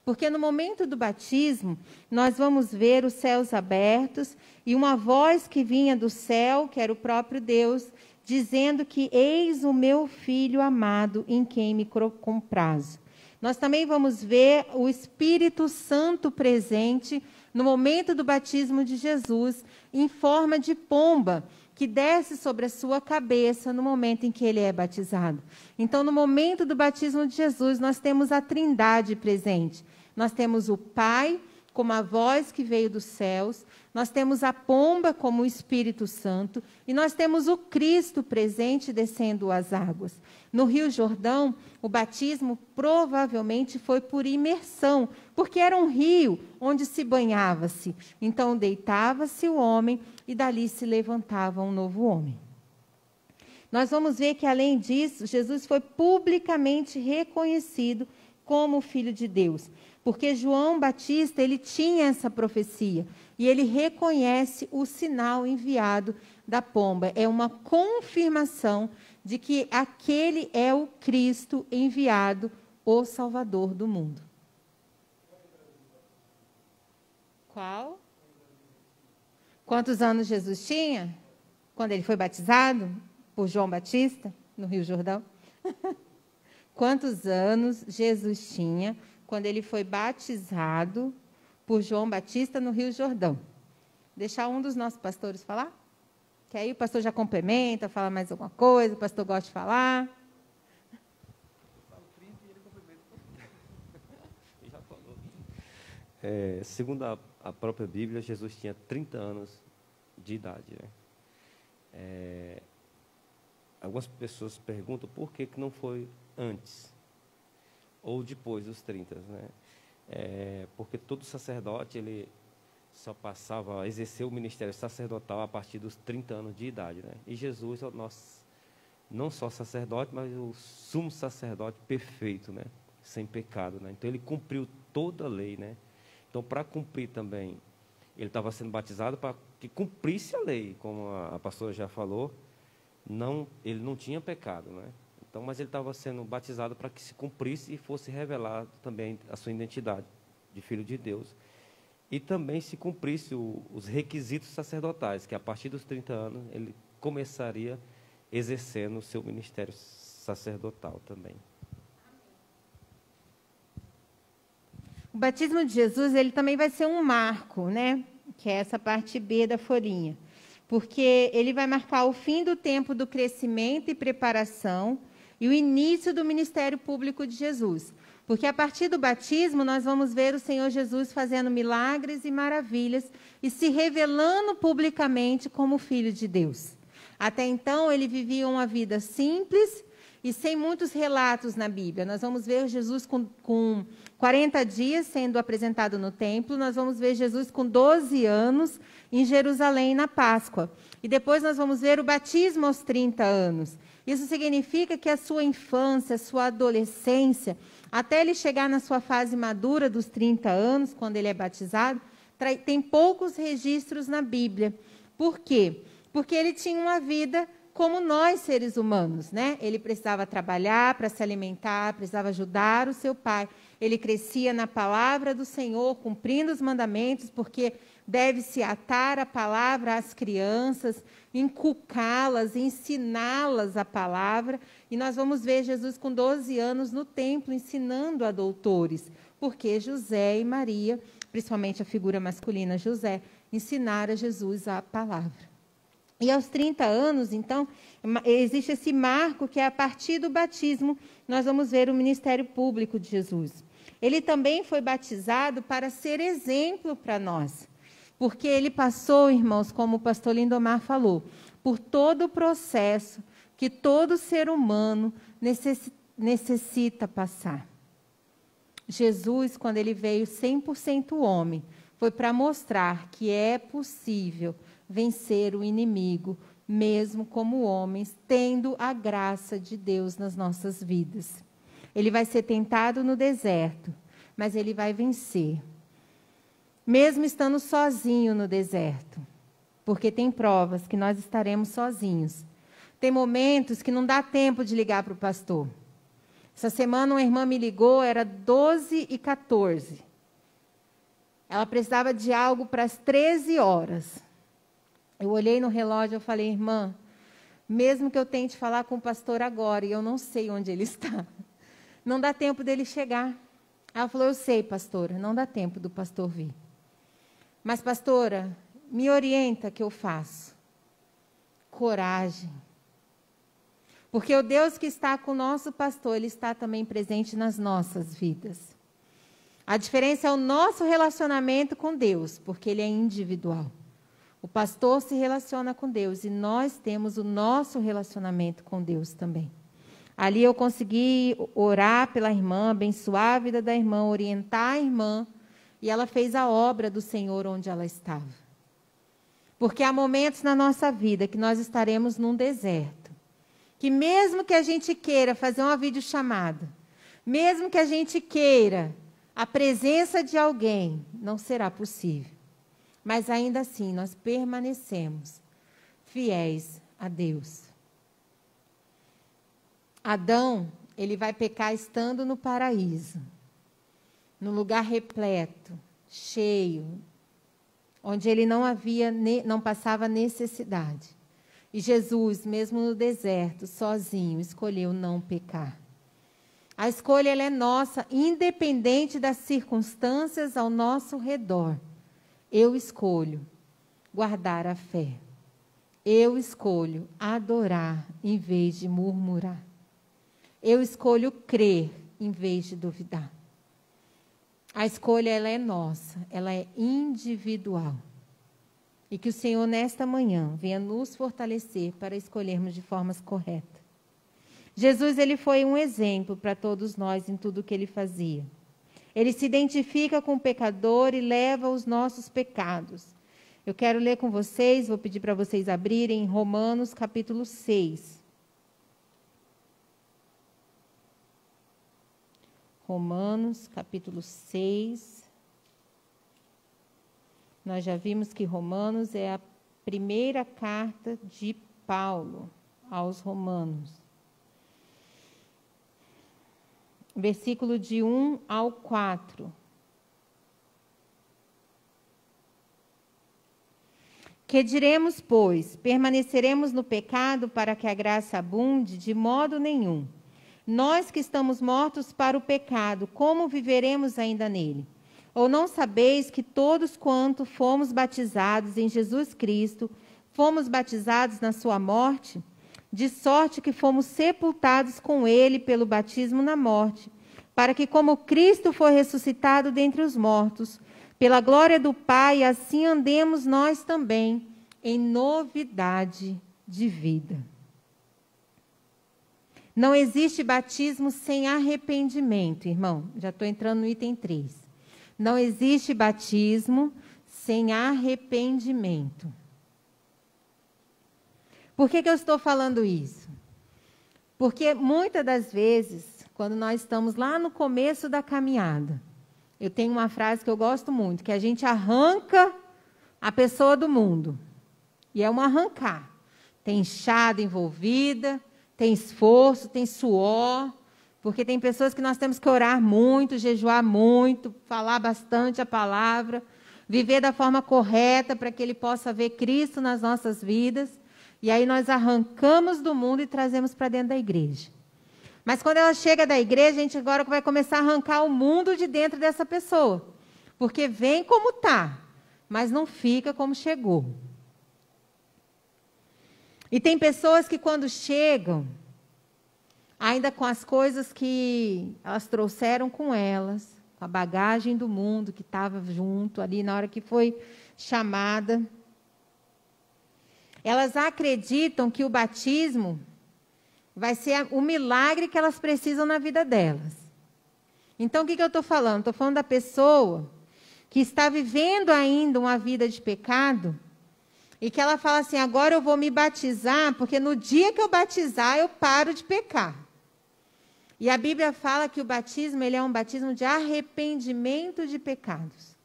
Porque no momento do batismo, nós vamos ver os céus abertos e uma voz que vinha do céu, que era o próprio Deus, dizendo que eis o meu filho amado em quem me comprazo. Nós também vamos ver o Espírito Santo presente no momento do batismo de Jesus, em forma de pomba, que desce sobre a sua cabeça no momento em que ele é batizado. Então, no momento do batismo de Jesus, nós temos a Trindade presente. Nós temos o Pai, como a voz que veio dos céus, nós temos a pomba como o Espírito Santo, e nós temos o Cristo presente descendo as águas. No Rio Jordão, o batismo provavelmente foi por imersão, porque era um rio onde se banhava-se. Então, deitava-se o homem e dali se levantava um novo homem. Nós vamos ver que, além disso, Jesus foi publicamente reconhecido como o Filho de Deus, porque João Batista ele tinha essa profecia e ele reconhece o sinal enviado da pomba. É uma confirmação de que aquele é o Cristo enviado, o Salvador do mundo. Qual? Quantos anos Jesus tinha quando ele foi batizado por João Batista no Rio Jordão? Quantos anos Jesus tinha quando ele foi batizado por João Batista no Rio Jordão? Deixar um dos nossos pastores falar? Que aí o pastor já complementa, fala mais alguma coisa, o pastor gosta de falar. Segundo a própria Bíblia, Jesus tinha 30 anos de idade. Né? Algumas pessoas perguntam por que não foi antes ou depois dos 30. Né? Porque todo sacerdote ele só passava a exercer o ministério sacerdotal a partir dos 30 anos de idade. Né? E Jesus é o nosso, não só sacerdote, mas o sumo sacerdote perfeito, né? Sem pecado. Né? Então, ele cumpriu toda a lei. Né? Então, para cumprir também, ele estava sendo batizado para que cumprisse a lei, como a pastora já falou. Ele não tinha pecado. Né? Então, mas ele estava sendo batizado para que se cumprisse e fosse revelado também a sua identidade de Filho de Deus. E também se cumprisse os requisitos sacerdotais, que a partir dos 30 anos ele começaria exercendo o seu ministério sacerdotal também. O batismo de Jesus ele também vai ser um marco, né? Que é essa parte B da folhinha. Porque ele vai marcar o fim do tempo do crescimento e preparação e o início do ministério público de Jesus. Porque a partir do batismo, nós vamos ver o Senhor Jesus fazendo milagres e maravilhas e se revelando publicamente como Filho de Deus. Até então, ele vivia uma vida simples e sem muitos relatos na Bíblia. Nós vamos ver Jesus com 40 dias sendo apresentado no templo, nós vamos ver Jesus com 12 anos em Jerusalém na Páscoa. E depois nós vamos ver o batismo aos 30 anos. Isso significa que a sua infância, a sua adolescência, até ele chegar na sua fase madura dos 30 anos, quando ele é batizado, tem poucos registros na Bíblia. Por quê? Porque ele tinha uma vida como nós, seres humanos, né? Ele precisava trabalhar para se alimentar, precisava ajudar o seu pai. Ele crescia na palavra do Senhor, cumprindo os mandamentos, porque deve-se atar a palavra às crianças, inculcá-las, ensiná-las a palavra. E nós vamos ver Jesus com 12 anos no templo, ensinando a doutores, porque José e Maria, principalmente a figura masculina José, ensinaram a Jesus a palavra. E aos 30 anos, então, existe esse marco que é a partir do batismo, nós vamos ver o ministério público de Jesus. Ele também foi batizado para ser exemplo para nós, porque ele passou, irmãos, como o pastor Lindomar falou, por todo o processo que todo ser humano necessita passar. Jesus, quando ele veio 100% homem, foi para mostrar que é possível vencer o inimigo, mesmo como homens, tendo a graça de Deus nas nossas vidas. Ele vai ser tentado no deserto, mas ele vai vencer. Mesmo estando sozinho no deserto, porque tem provas que nós estaremos sozinhos. Tem momentos que não dá tempo de ligar para o pastor. Essa semana uma irmã me ligou, era 12h14. Ela precisava de algo para as 13 horas. Eu olhei no relógio e falei, irmã, mesmo que eu tente falar com o pastor agora, e eu não sei onde ele está, não dá tempo dele chegar. Ela falou, eu sei, pastora, não dá tempo do pastor vir. Mas, pastora, me orienta o que eu faço. Coragem. Porque o Deus que está com o nosso pastor, ele está também presente nas nossas vidas. A diferença é o nosso relacionamento com Deus, porque ele é individual. O pastor se relaciona com Deus e nós temos o nosso relacionamento com Deus também. Ali eu consegui orar pela irmã, abençoar a vida da irmã, orientar a irmã, e ela fez a obra do Senhor onde ela estava. Porque há momentos na nossa vida que nós estaremos num deserto, que mesmo que a gente queira fazer uma videochamada, mesmo que a gente queira a presença de alguém, não será possível. Mas ainda assim, nós permanecemos fiéis a Deus. Adão, ele vai pecar estando no paraíso, no lugar repleto, cheio, onde ele não passava necessidade. E Jesus, mesmo no deserto, sozinho, escolheu não pecar. A escolha ela é nossa, independente das circunstâncias ao nosso redor. Eu escolho guardar a fé. Eu escolho adorar em vez de murmurar. Eu escolho crer em vez de duvidar. A escolha ela é nossa, ela é individual. E que o Senhor, nesta manhã, venha nos fortalecer para escolhermos de formas corretas. Jesus ele foi um exemplo para todos nós em tudo o que ele fazia. Ele se identifica com o pecador e leva os nossos pecados. Eu quero ler com vocês, vou pedir para vocês abrirem Romanos capítulo 6. Romanos capítulo 6. Nós já vimos que Romanos é a primeira carta de Paulo aos Romanos. Versículo de 1 ao 4. Que diremos, pois? Permaneceremos no pecado para que a graça abunde? De modo nenhum. Nós que estamos mortos para o pecado, como viveremos ainda nele? Ou não sabeis que todos quanto fomos batizados em Jesus Cristo, fomos batizados na sua morte? De sorte que fomos sepultados com ele pelo batismo na morte, para que como Cristo foi ressuscitado dentre os mortos, pela glória do Pai, assim andemos nós também em novidade de vida. Não existe batismo sem arrependimento, irmão. Já estou entrando no item 3. Não existe batismo sem arrependimento. Por que eu estou falando isso? Porque muitas das vezes, quando nós estamos lá no começo da caminhada, eu tenho uma frase que eu gosto muito, que a gente arranca a pessoa do mundo. E é um arrancar. Tem enxada envolvida, tem esforço, tem suor, porque tem pessoas que nós temos que orar muito, jejuar muito, falar bastante a palavra, viver da forma correta para que Ele possa ver Cristo nas nossas vidas. E aí nós arrancamos do mundo e trazemos para dentro da igreja. Mas quando ela chega da igreja, a gente agora vai começar a arrancar o mundo de dentro dessa pessoa. Porque vem como está, mas não fica como chegou. E tem pessoas que quando chegam, ainda com as coisas que elas trouxeram com elas, com a bagagem do mundo que estava junto ali na hora que foi chamada, elas acreditam que o batismo vai ser o milagre que elas precisam na vida delas. Então, o que eu estou falando? Estou falando da pessoa que está vivendo ainda uma vida de pecado e que ela fala assim, agora eu vou me batizar, porque no dia que eu batizar, eu paro de pecar. E a Bíblia fala que o batismo ele é um batismo de arrependimento de pecados.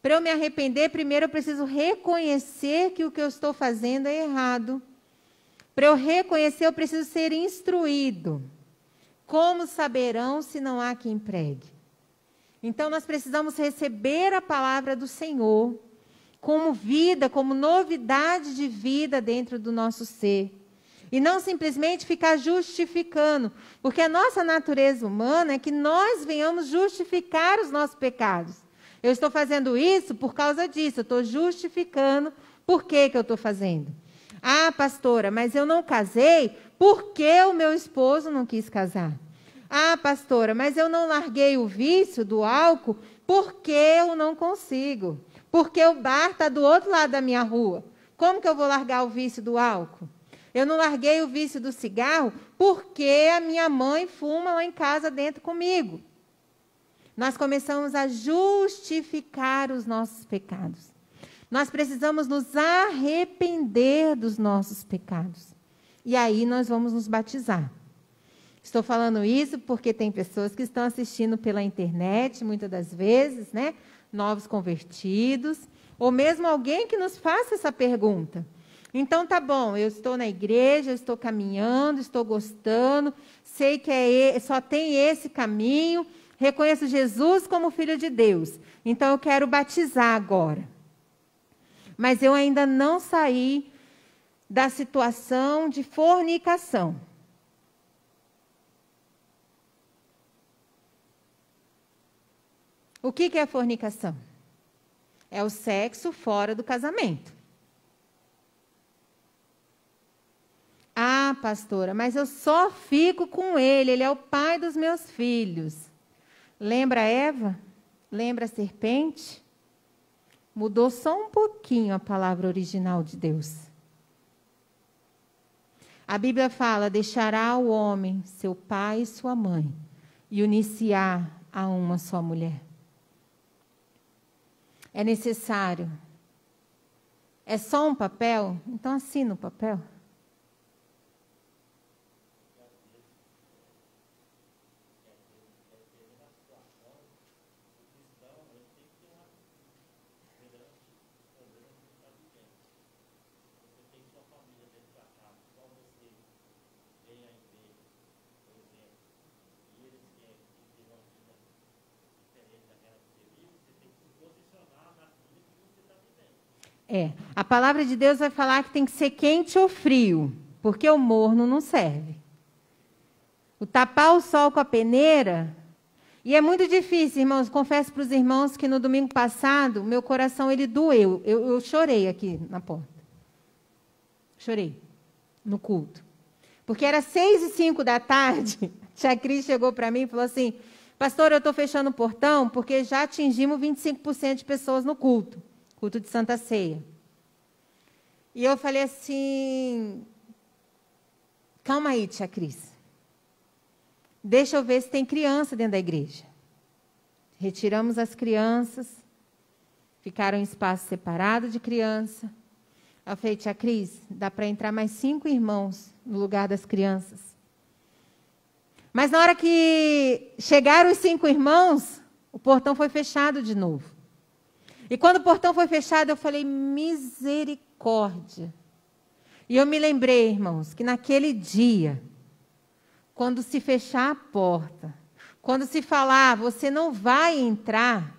Para eu me arrepender, primeiro eu preciso reconhecer que o que eu estou fazendo é errado. Para eu reconhecer, eu preciso ser instruído. Como saberão se não há quem pregue? Então, nós precisamos receber a palavra do Senhor como vida, como novidade de vida dentro do nosso ser. E não simplesmente ficar justificando, porque a nossa natureza humana é que nós venhamos justificar os nossos pecados. Eu estou fazendo isso por causa disso, eu estou justificando por que eu estou fazendo. Ah, pastora, mas eu não casei porque o meu esposo não quis casar. Ah, pastora, mas eu não larguei o vício do álcool porque eu não consigo. Porque o bar está do outro lado da minha rua. Como que eu vou largar o vício do álcool? Eu não larguei o vício do cigarro porque a minha mãe fuma lá em casa dentro comigo. Nós começamos a justificar os nossos pecados. Nós precisamos nos arrepender dos nossos pecados. E aí nós vamos nos batizar. Estou falando isso porque tem pessoas que estão assistindo pela internet, muitas das vezes, né? Novos convertidos, ou mesmo alguém que nos faça essa pergunta. Então, tá bom, eu estou na igreja, eu estou caminhando, estou gostando, sei que só tem esse caminho, reconheço Jesus como Filho de Deus. Então, eu quero batizar agora. Mas eu ainda não saí da situação de fornicação. O que é a fornicação? É o sexo fora do casamento. Ah, pastora, mas eu só fico com ele é o pai dos meus filhos. Lembra Eva? Lembra a serpente? Mudou só um pouquinho a palavra original de Deus. A Bíblia fala, deixará o homem, seu pai e sua mãe, e unir-se-á a uma só mulher. É necessário. É só um papel? Então assina o papel. A palavra de Deus vai falar que tem que ser quente ou frio, porque o morno não serve. O tapar o sol com a peneira, e é muito difícil, irmãos, confesso para os irmãos que no domingo passado, meu coração ele doeu, eu chorei aqui na porta. Chorei, no culto. Porque era 6h05 da tarde, a tia Cris chegou para mim e falou assim, pastor, eu estou fechando o portão porque já atingimos 25% de pessoas no culto de Santa Ceia. E eu falei assim, calma aí, tia Cris. Deixa eu ver se tem criança dentro da igreja. Retiramos as crianças, ficaram em espaço separado de criança. Eu falei, tia Cris, dá para entrar mais 5 irmãos no lugar das crianças. Mas na hora que chegaram os 5 irmãos, o portão foi fechado de novo. E quando o portão foi fechado, eu falei, misericórdia. E eu me lembrei, irmãos, que naquele dia, quando se fechar a porta, quando se falar, você não vai entrar,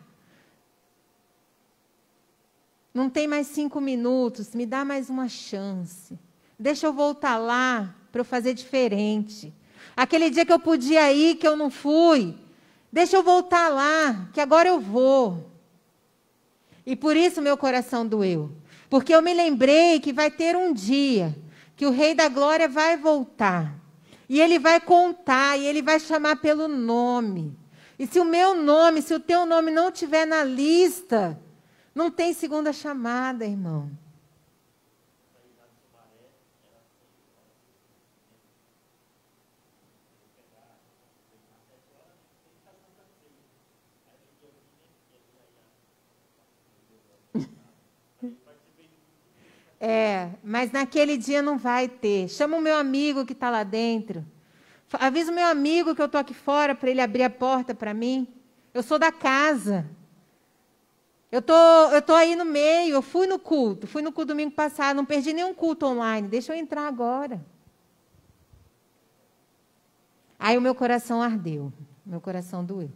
não tem mais 5 minutos, me dá mais uma chance. Deixa eu voltar lá para eu fazer diferente. Aquele dia que eu podia ir, que eu não fui, deixa eu voltar lá, que agora eu vou. E por isso meu coração doeu. Porque eu me lembrei que vai ter um dia que o Rei da Glória vai voltar. E ele vai contar, e ele vai chamar pelo nome. E se o meu nome, se o teu nome não estiver na lista, não tem segunda chamada, irmão. Mas naquele dia não vai ter. Chama o meu amigo que está lá dentro. Avisa o meu amigo que eu estou aqui fora para ele abrir a porta para mim. Eu sou da casa. Eu tô aí no meio, eu fui no culto domingo passado, não perdi nenhum culto online, deixa eu entrar agora. Aí o meu coração ardeu, meu coração doeu.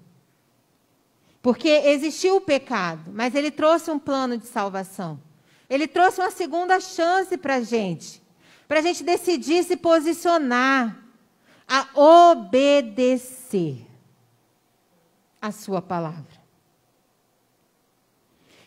Porque existiu o pecado, mas ele trouxe um plano de salvação. Ele trouxe uma segunda chance para a gente decidir se posicionar, a obedecer a sua palavra.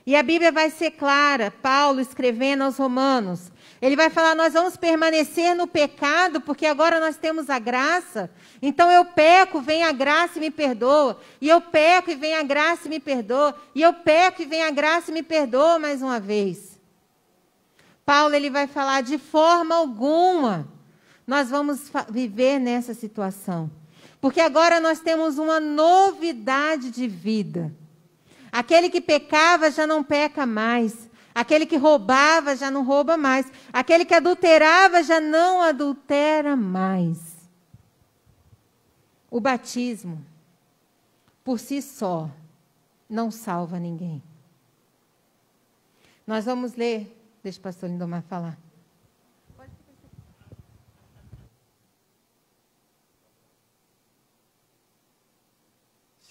E a Bíblia vai ser clara, Paulo escrevendo aos Romanos, ele vai falar, nós vamos permanecer no pecado, porque agora nós temos a graça, então eu peco, vem a graça e me perdoa, e eu peco e vem a graça e me perdoa, e eu peco e vem a graça e me perdoa mais uma vez. Paulo ele vai falar, de forma alguma, nós vamos viver nessa situação, porque agora nós temos uma novidade de vida. Aquele que pecava já não peca mais. Aquele que roubava já não rouba mais. Aquele que adulterava já não adultera mais. O batismo, por si só, não salva ninguém. Nós vamos ler, deixa o pastor Lindomar falar.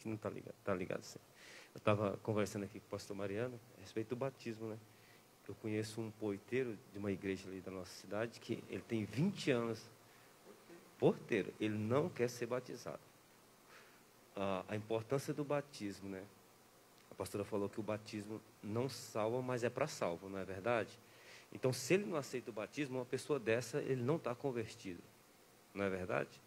Não está ligado, está ligado sim. Eu estava conversando aqui com o pastor Mariano a respeito do batismo, né? Eu conheço um porteiro de uma igreja ali da nossa cidade que ele tem 20 anos, porteiro, ele não quer ser batizado. A importância do batismo, né? A pastora falou que o batismo não salva, mas é para salvo, não é verdade? Então, se ele não aceita o batismo, uma pessoa dessa, ele não está convertido, não é verdade?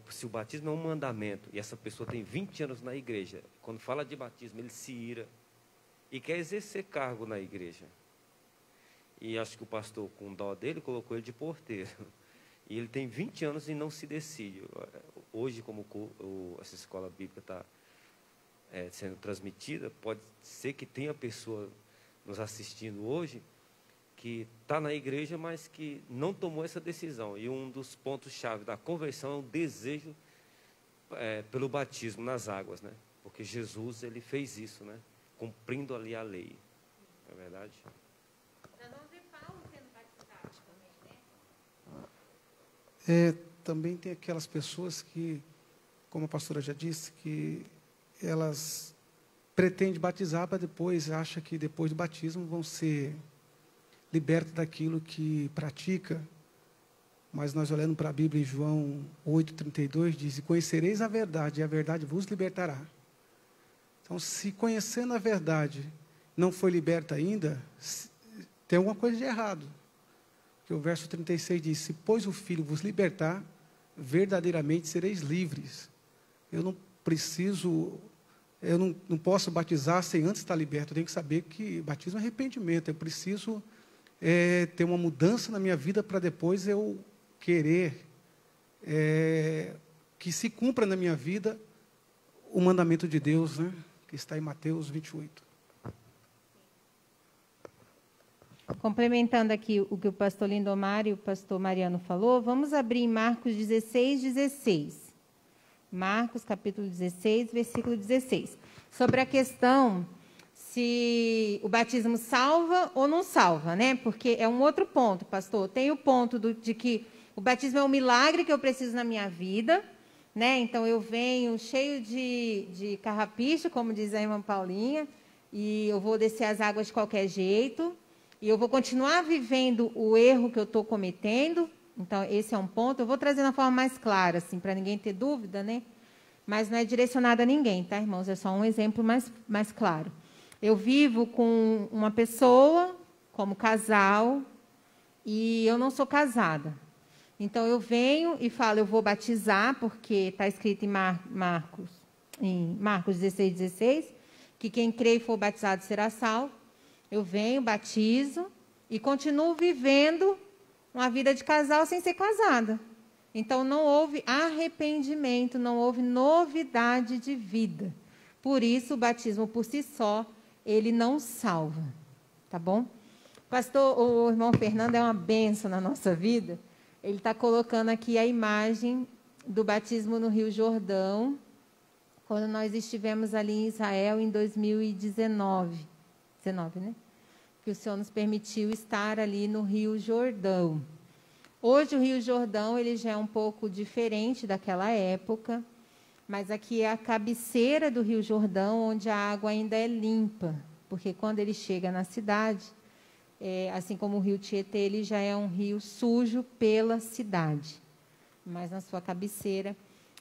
Se o batismo é um mandamento, e essa pessoa tem 20 anos na igreja, quando fala de batismo, ele se ira e quer exercer cargo na igreja. E acho que o pastor, com dó dele, colocou ele de porteiro. E ele tem 20 anos e não se decide. Hoje, como essa escola bíblica está sendo transmitida, pode ser que tenha pessoa nos assistindo hoje que está na igreja, mas que não tomou essa decisão. E um dos pontos-chave da conversão é o desejo pelo batismo nas águas, né? Porque Jesus, ele fez isso, né? Cumprindo ali a lei. Não é verdade? Nós vamos ver Paulo sendo batizado também, né? Também tem aquelas pessoas que, como a pastora já disse, que elas pretendem batizar para depois, acha que depois do batismo vão ser liberta daquilo que pratica, mas nós olhando para a Bíblia em João 8,32, diz, e conhecereis a verdade, e a verdade vos libertará. Então, se conhecendo a verdade não foi liberta ainda, tem alguma coisa de errado. Porque o verso 36 diz, se pois o Filho vos libertar, verdadeiramente sereis livres. Eu não posso batizar sem antes estar liberto, eu tenho que saber que batismo é arrependimento, eu preciso ter uma mudança na minha vida para depois eu querer que se cumpra na minha vida o mandamento de Deus, né, que está em Mateus 28. Complementando aqui o que o pastor Lindomar e o pastor Mariano falou, vamos abrir em Marcos 16:16. Marcos, capítulo 16, versículo 16. Sobre a questão se o batismo salva ou não salva, né? Porque é um outro ponto, pastor. Tem o ponto de que o batismo é um milagre que eu preciso na minha vida, né? Então, eu venho cheio de carrapicho, como diz a irmã Paulinha, e eu vou descer as águas de qualquer jeito, e eu vou continuar vivendo o erro que eu estou cometendo. Então, esse é um ponto. Eu vou trazer na forma mais clara, assim, para ninguém ter dúvida, né? Mas não é direcionado a ninguém, tá, irmãos? É só um exemplo mais claro. Eu vivo com uma pessoa, como casal, e eu não sou casada. Então, eu venho e falo, eu vou batizar, porque está escrito em Marcos 16:16, que quem crê e for batizado será salvo. Eu venho, batizo e continuo vivendo uma vida de casal sem ser casada. Então, não houve arrependimento, não houve novidade de vida. Por isso, o batismo por si só, ele não salva. Tá bom? Pastor, o irmão Fernando é uma bênção na nossa vida. Ele está colocando aqui a imagem do batismo no Rio Jordão, quando nós estivemos ali em Israel em 2019. 19, né? Que o Senhor nos permitiu estar ali no Rio Jordão. Hoje o Rio Jordão ele já é um pouco diferente daquela época, mas aqui é a cabeceira do Rio Jordão, onde a água ainda é limpa, porque quando ele chega na cidade, assim como o rio Tietê, ele já é um rio sujo pela cidade. Mas na sua cabeceira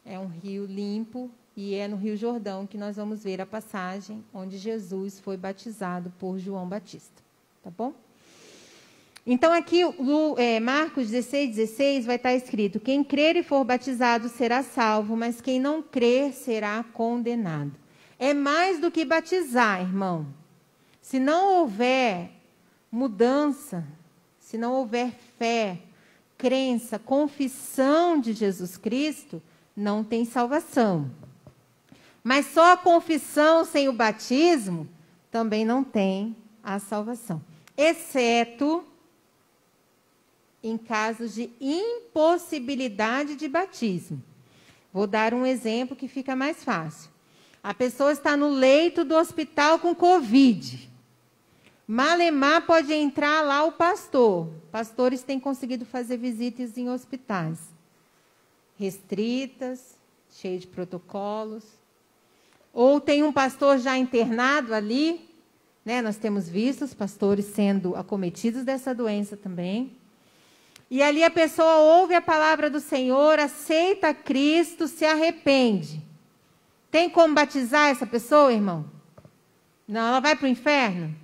é um rio limpo, e é no Rio Jordão que nós vamos ver a passagem onde Jesus foi batizado por João Batista. Tá bom? Então, aqui, Marcos 16:16 vai estar escrito: quem crer e for batizado será salvo, mas quem não crer será condenado. É mais do que batizar, irmão. Se não houver mudança, se não houver fé, crença, confissão de Jesus Cristo, não tem salvação. Mas só a confissão sem o batismo também não tem a salvação. Exceto em casos de impossibilidade de batismo. Vou dar um exemplo que fica mais fácil. A pessoa está no leito do hospital com Covid. Malemar pode entrar lá o pastor. Pastores têm conseguido fazer visitas em hospitais restritas, cheias de protocolos. Ou tem um pastor já internado ali, né? Nós temos visto os pastores sendo acometidos dessa doença também. E ali a pessoa ouve a palavra do Senhor, aceita Cristo, se arrepende. Tem como batizar essa pessoa, irmão? Não, ela vai para o inferno?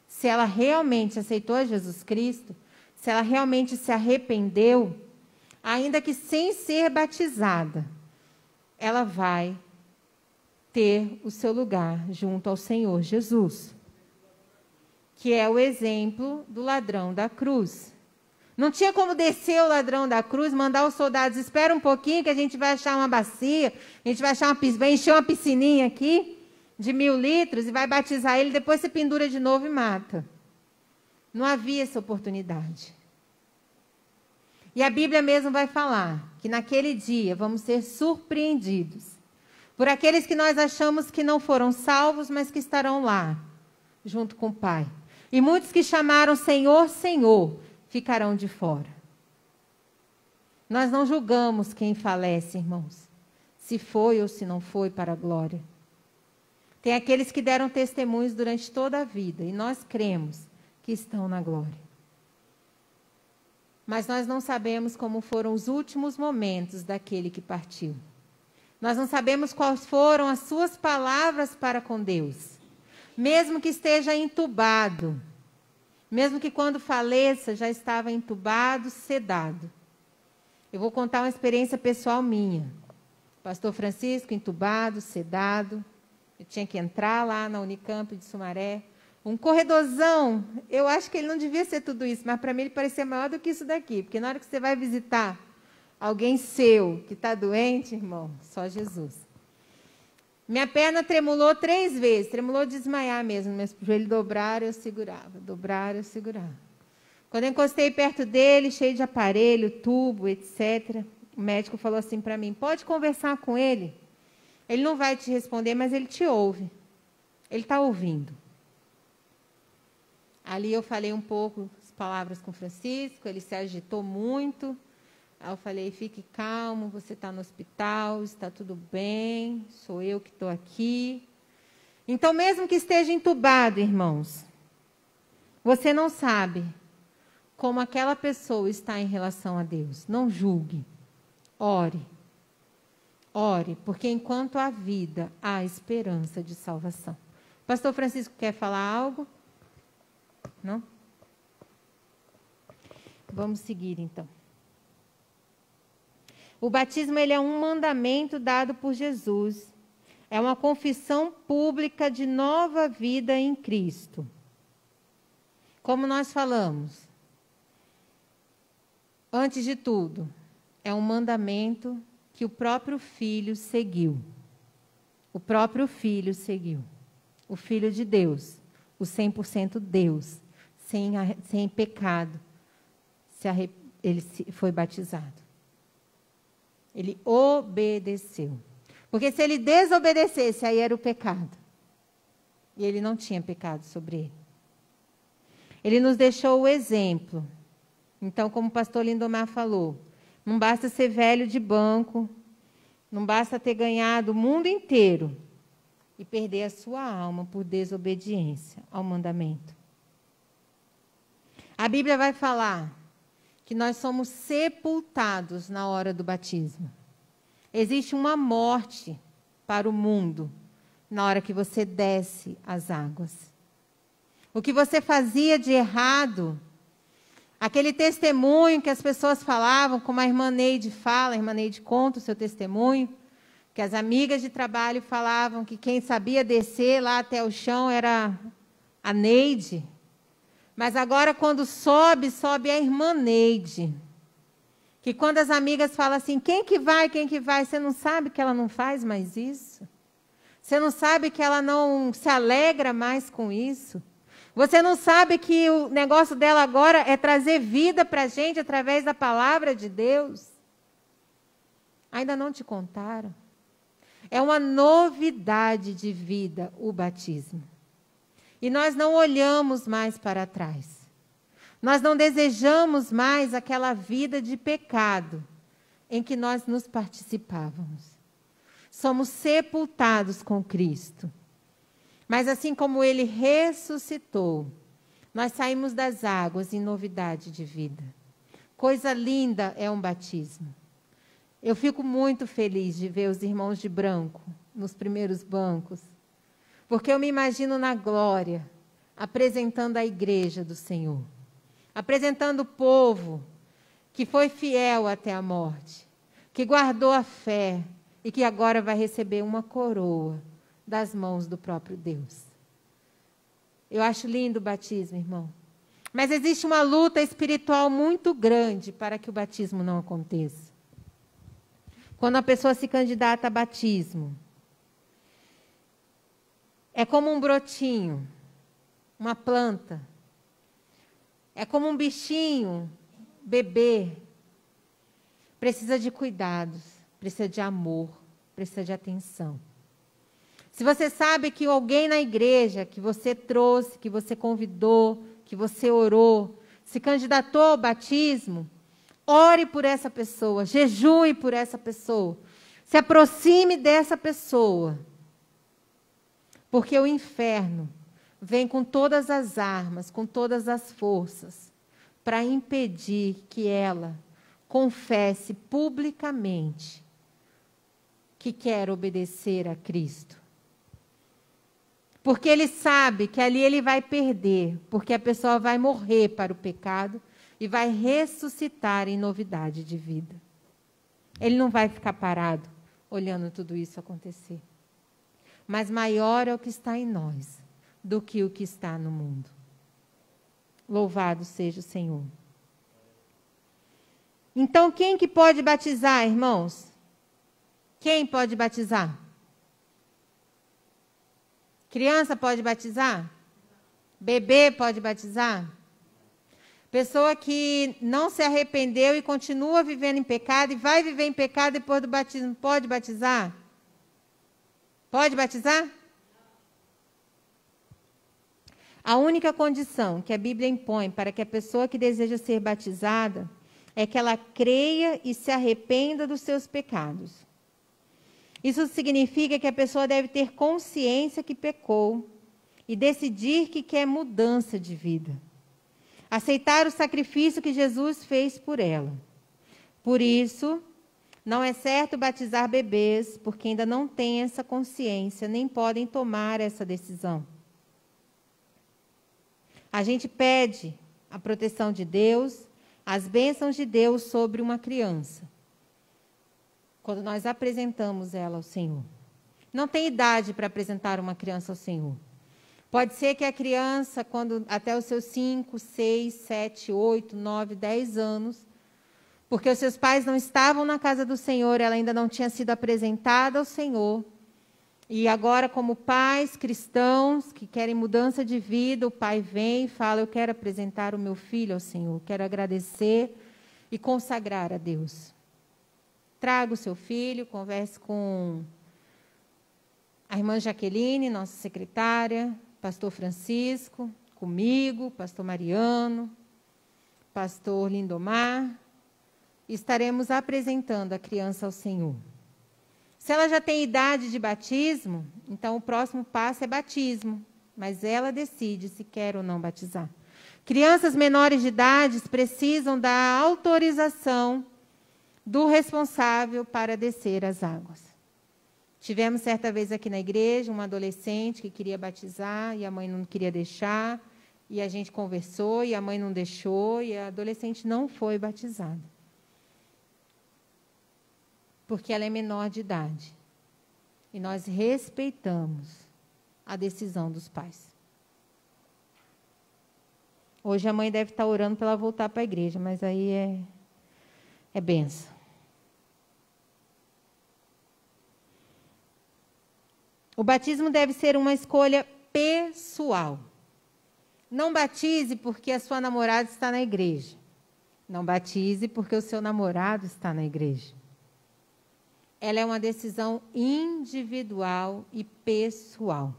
Se ela realmente aceitou Jesus Cristo, se ela realmente se arrependeu, ainda que sem ser batizada, ela vai ter o seu lugar junto ao Senhor Jesus, que é o exemplo do ladrão da cruz. Não tinha como descer o ladrão da cruz, mandar os soldados, espera um pouquinho que a gente vai achar uma bacia, a gente vai encher uma piscininha aqui de 1000 litros e vai batizar ele, depois você pendura de novo e mata. Não havia essa oportunidade. E a Bíblia mesmo vai falar que naquele dia vamos ser surpreendidos por aqueles que nós achamos que não foram salvos, mas que estarão lá, junto com o Pai. E muitos que chamaram Senhor, Senhor, ficarão de fora. Nós não julgamos quem falece, irmãos, se foi ou se não foi para a glória. Tem aqueles que deram testemunhos durante toda a vida, e nós cremos que estão na glória. Mas nós não sabemos como foram os últimos momentos daquele que partiu. Nós não sabemos quais foram as suas palavras para com Deus. Mesmo que esteja entubado, mesmo que quando faleça já estava entubado, sedado. Eu vou contar uma experiência pessoal minha. Pastor Francisco, entubado, sedado. Eu tinha que entrar lá na Unicamp de Sumaré. Um corredorzão, eu acho que ele não devia ser tudo isso, mas para mim ele parecia maior do que isso daqui. Porque na hora que você vai visitar alguém seu que está doente, irmão, só Jesus. Minha perna tremulou 3 vezes, tremulou de desmaiar mesmo. Meus joelhos dobraram, eu segurava, dobraram, eu segurava. Quando eu encostei perto dele, cheio de aparelho, tubo, etc., o médico falou assim para mim, pode conversar com ele. Ele não vai te responder, mas ele te ouve. Ele está ouvindo. Ali eu falei um pouco as palavras com o Francisco, ele se agitou muito. Aí eu falei, fique calmo, você está no hospital, está tudo bem, sou eu que estou aqui. Então, mesmo que esteja entubado, irmãos, você não sabe como aquela pessoa está em relação a Deus. Não julgue. Ore. Ore, porque enquanto há vida, há esperança de salvação. Pastor Francisco quer falar algo? Não? Vamos seguir, então. O batismo ele é um mandamento dado por Jesus. É uma confissão pública de nova vida em Cristo. Como nós falamos, antes de tudo, é um mandamento que o próprio Filho seguiu. O próprio Filho seguiu. O Filho de Deus, o 100% Deus, sem pecado, ele foi batizado. Ele obedeceu. Porque se ele desobedecesse, aí era o pecado. E ele não tinha pecado sobre ele. Ele nos deixou o exemplo. Então, como o pastor Lindomar falou, não basta ser velho de banco, não basta ter ganhado o mundo inteiro e perder a sua alma por desobediência ao mandamento. A Bíblia vai falar que nós somos sepultados na hora do batismo. Existe uma morte para o mundo na hora que você desce as águas. O que você fazia de errado, aquele testemunho que as pessoas falavam, como a irmã Neide fala, a irmã Neide conta o seu testemunho, que as amigas de trabalho falavam que quem sabia descer lá até o chão era a Neide. Mas agora, quando sobe a irmã Neide. Que quando as amigas falam assim, quem que vai, você não sabe que ela não faz mais isso? Você não sabe que ela não se alegra mais com isso? Você não sabe que o negócio dela agora é trazer vida para a gente através da palavra de Deus? Ainda não te contaram? É uma novidade de vida o batismo. E nós não olhamos mais para trás. Nós não desejamos mais aquela vida de pecado em que nós nos participávamos. Somos sepultados com Cristo. Mas assim como Ele ressuscitou, nós saímos das águas em novidade de vida. Coisa linda é um batismo. Eu fico muito feliz de ver os irmãos de branco nos primeiros bancos, porque eu me imagino na glória, apresentando a igreja do Senhor, apresentando o povo que foi fiel até a morte, que guardou a fé e que agora vai receber uma coroa das mãos do próprio Deus. Eu acho lindo o batismo, irmão. Mas existe uma luta espiritual muito grande para que o batismo não aconteça. Quando a pessoa se candidata a batismo, é como um brotinho, uma planta. É como um bichinho, bebê. Precisa de cuidados, precisa de amor, precisa de atenção. Se você sabe que alguém na igreja que você trouxe, que você convidou, que você orou, se candidatou ao batismo, ore por essa pessoa, jejue por essa pessoa, se aproxime dessa pessoa. Porque o inferno vem com todas as armas, com todas as forças, para impedir que ela confesse publicamente que quer obedecer a Cristo. Porque ele sabe que ali ele vai perder, porque a pessoa vai morrer para o pecado e vai ressuscitar em novidade de vida. Ele não vai ficar parado olhando tudo isso acontecer. Mas maior é o que está em nós do que o que está no mundo. Louvado seja o Senhor. Então, quem que pode batizar, irmãos? Quem pode batizar? Criança pode batizar? Bebê pode batizar? Pessoa que não se arrependeu e continua vivendo em pecado e vai viver em pecado depois do batismo, pode batizar? Pode batizar? A única condição que a Bíblia impõe para que a pessoa que deseja ser batizada é que ela creia e se arrependa dos seus pecados. Isso significa que a pessoa deve ter consciência que pecou e decidir que quer mudança de vida. Aceitar o sacrifício que Jesus fez por ela. Por isso, não é certo batizar bebês, porque ainda não têm essa consciência, nem podem tomar essa decisão. A gente pede a proteção de Deus, as bênçãos de Deus sobre uma criança, quando nós apresentamos ela ao Senhor. Não tem idade para apresentar uma criança ao Senhor. Pode ser que a criança, quando até os seus 5, 6, 7, 8, 9, 10 anos, porque os seus pais não estavam na casa do Senhor, ela ainda não tinha sido apresentada ao Senhor. E agora, como pais cristãos que querem mudança de vida, o pai vem e fala: eu quero apresentar o meu filho ao Senhor, quero agradecer e consagrar a Deus. Traga o seu filho, converse com a irmã Jaqueline, nossa secretária, pastor Francisco, comigo, pastor Mariano, pastor Lindomar. Estaremos apresentando a criança ao Senhor. Se ela já tem idade de batismo, então o próximo passo é batismo, mas ela decide se quer ou não batizar. Crianças menores de idade precisam da autorização do responsável para descer as águas. Tivemos certa vez aqui na igreja uma adolescente que queria batizar e a mãe não queria deixar, e a gente conversou e a mãe não deixou e a adolescente não foi batizada. Porque ela é menor de idade. E nós respeitamos a decisão dos pais. Hoje a mãe deve estar orando para ela voltar para a igreja, mas aí é benção. O batismo deve ser uma escolha pessoal. Não batize porque a sua namorada está na igreja. Não batize porque o seu namorado está na igreja. Ela é uma decisão individual e pessoal.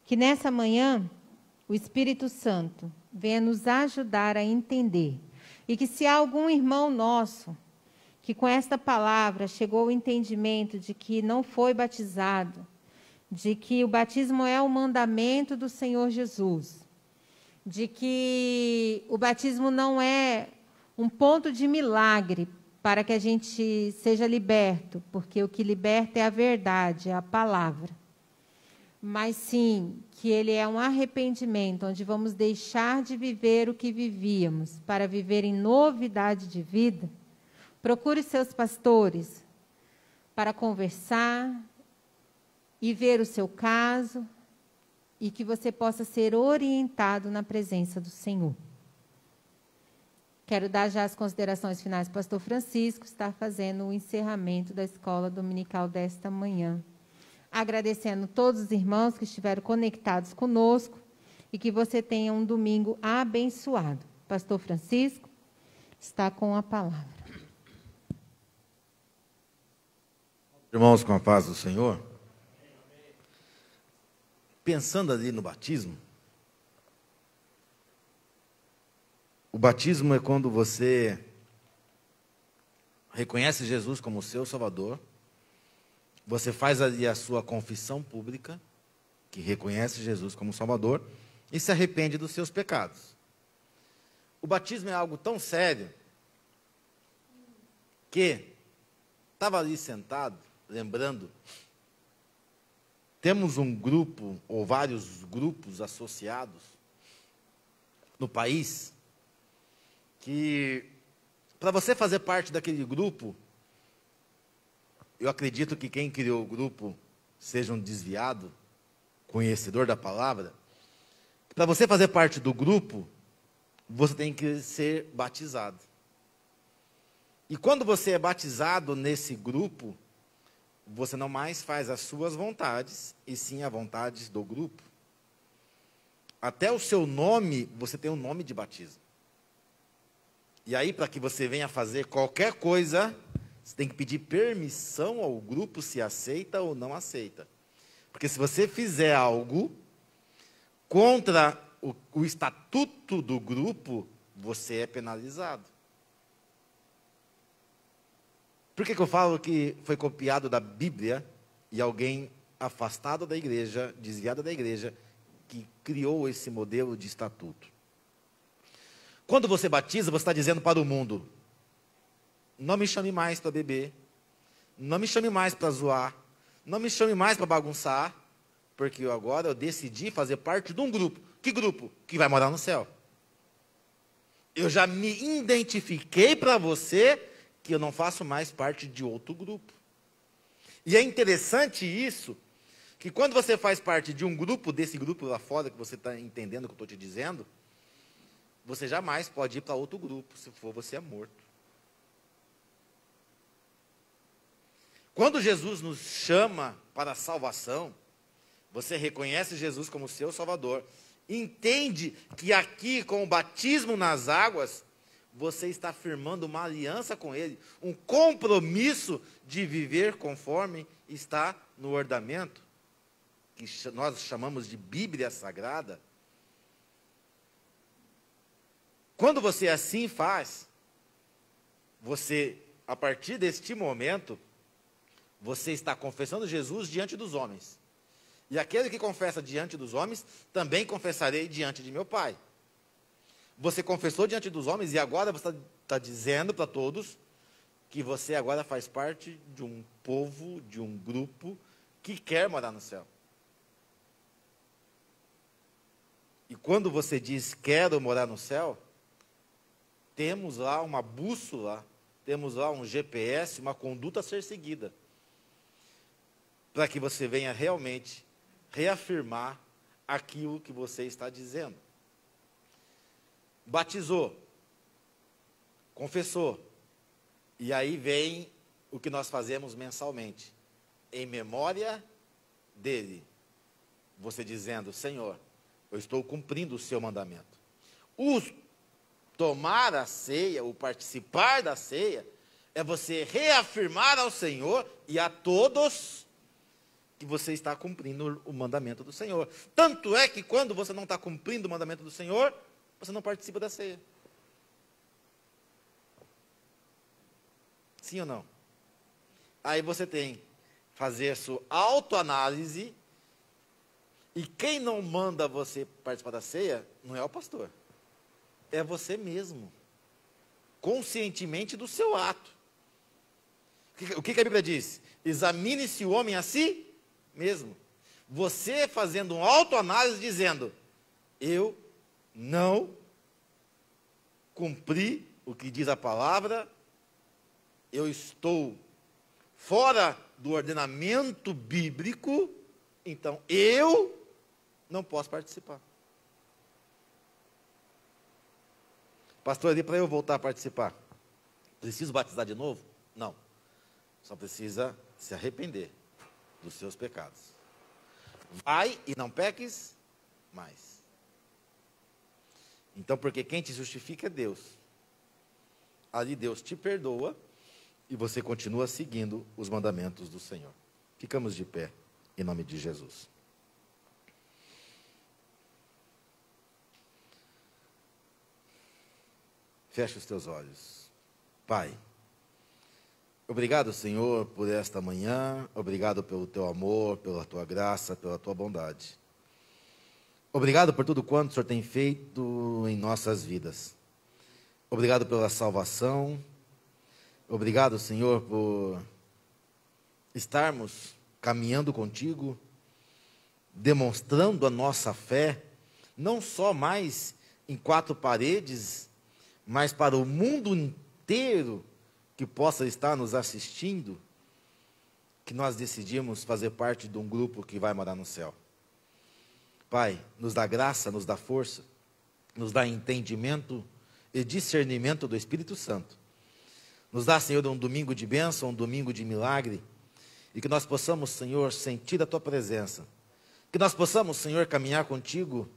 Que nessa manhã o Espírito Santo venha nos ajudar a entender. E que se há algum irmão nosso que com esta palavra chegou ao entendimento de que não foi batizado, de que o batismo é o mandamento do Senhor Jesus, de que o batismo não é um ponto de milagre para que a gente seja liberto, porque o que liberta é a verdade, é a palavra. Mas sim, que ele é um arrependimento, onde vamos deixar de viver o que vivíamos, para viver em novidade de vida. Procure seus pastores para conversar e ver o seu caso, e que você possa ser orientado na presença do Senhor. Quero dar já as considerações finais. O pastor Francisco está fazendo o encerramento da escola dominical desta manhã. Agradecendo todos os irmãos que estiveram conectados conosco e que você tenha um domingo abençoado. Pastor Francisco está com a palavra. Irmãos, com a paz do Senhor. Pensando ali no batismo, o batismo é quando você reconhece Jesus como seu Salvador, você faz ali a sua confissão pública, que reconhece Jesus como Salvador, e se arrepende dos seus pecados. O batismo é algo tão sério, que estava ali sentado, lembrando, temos um grupo, ou vários grupos associados no país, que para você fazer parte daquele grupo, eu acredito que quem criou o grupo seja um desviado, conhecedor da palavra. Para você fazer parte do grupo, você tem que ser batizado. E quando você é batizado nesse grupo, você não mais faz as suas vontades, e sim as vontades do grupo. Até o seu nome, você tem um nome de batismo. E aí, para que você venha fazer qualquer coisa, Você tem que pedir permissão ao grupo se aceita ou não aceita. Porque se você fizer algo contra o estatuto do grupo, você é penalizado. Por que eu falo que foi copiado da Bíblia e alguém afastado da igreja, desviado da igreja, que criou esse modelo de estatuto? Quando você batiza, você está dizendo para o mundo: não me chame mais para beber, não me chame mais para zoar, não me chame mais para bagunçar, porque agora eu decidi fazer parte de um grupo. Que grupo? Que vai morar no céu. Eu já me identifiquei para você que eu não faço mais parte de outro grupo. E é interessante isso, que quando você faz parte de um grupo, desse grupo lá fora, que você está entendendo o que eu estou te dizendo, você jamais pode ir para outro grupo, se for, você é morto. Quando Jesus nos chama para a salvação, você reconhece Jesus como seu Salvador, entende que aqui, com o batismo nas águas, você está firmando uma aliança com Ele, um compromisso de viver conforme está no ordenamento, que nós chamamos de Bíblia Sagrada. Quando você assim faz, você, a partir deste momento, você está confessando Jesus diante dos homens. E aquele que confessa diante dos homens, também confessarei diante de meu Pai. Você confessou diante dos homens e agora você está dizendo para todos que você agora faz parte de um povo, de um grupo que quer morar no céu. E quando você diz quero morar no céu, temos lá uma bússola, temos lá um GPS, uma conduta a ser seguida, para que você venha realmente reafirmar aquilo que você está dizendo. Batizou, confessou, e aí vem o que nós fazemos mensalmente, em memória dele, você dizendo: Senhor, eu estou cumprindo o seu mandamento. O tomar a ceia, o participar da ceia, é você reafirmar ao Senhor e a todos que você está cumprindo o mandamento do Senhor. Tanto é que quando você não está cumprindo o mandamento do Senhor, você não participa da ceia. Sim ou não? Aí você tem que fazer a sua autoanálise, e quem não manda você participar da ceia não é o pastor, é você mesmo, conscientemente do seu ato. O que a Bíblia diz? Examine-se o homem a si mesmo. Você fazendo uma autoanálise dizendo: eu não cumpri o que diz a palavra, eu estou fora do ordenamento bíblico, então eu não posso participar. Pastor, ali para eu voltar a participar, preciso batizar de novo? Não. Só precisa se arrepender dos seus pecados. Vai e não peques mais. Então, porque quem te justifica é Deus. Ali Deus te perdoa e você continua seguindo os mandamentos do Senhor. Ficamos de pé, em nome de Jesus. Feche os teus olhos. Pai, obrigado, Senhor, por esta manhã. Obrigado pelo teu amor, pela tua graça, pela tua bondade. Obrigado por tudo quanto o Senhor tem feito em nossas vidas. Obrigado pela salvação. Obrigado, Senhor, por estarmos caminhando contigo, demonstrando a nossa fé, não só mais em quatro paredes, mas para o mundo inteiro que possa estar nos assistindo, que nós decidimos fazer parte de um grupo que vai morar no céu. Pai, nos dá graça, nos dá força, nos dá entendimento e discernimento do Espírito Santo. Nos dá, Senhor, um domingo de bênção, um domingo de milagre, e que nós possamos, Senhor, sentir a Tua presença. Que nós possamos, Senhor, caminhar contigo,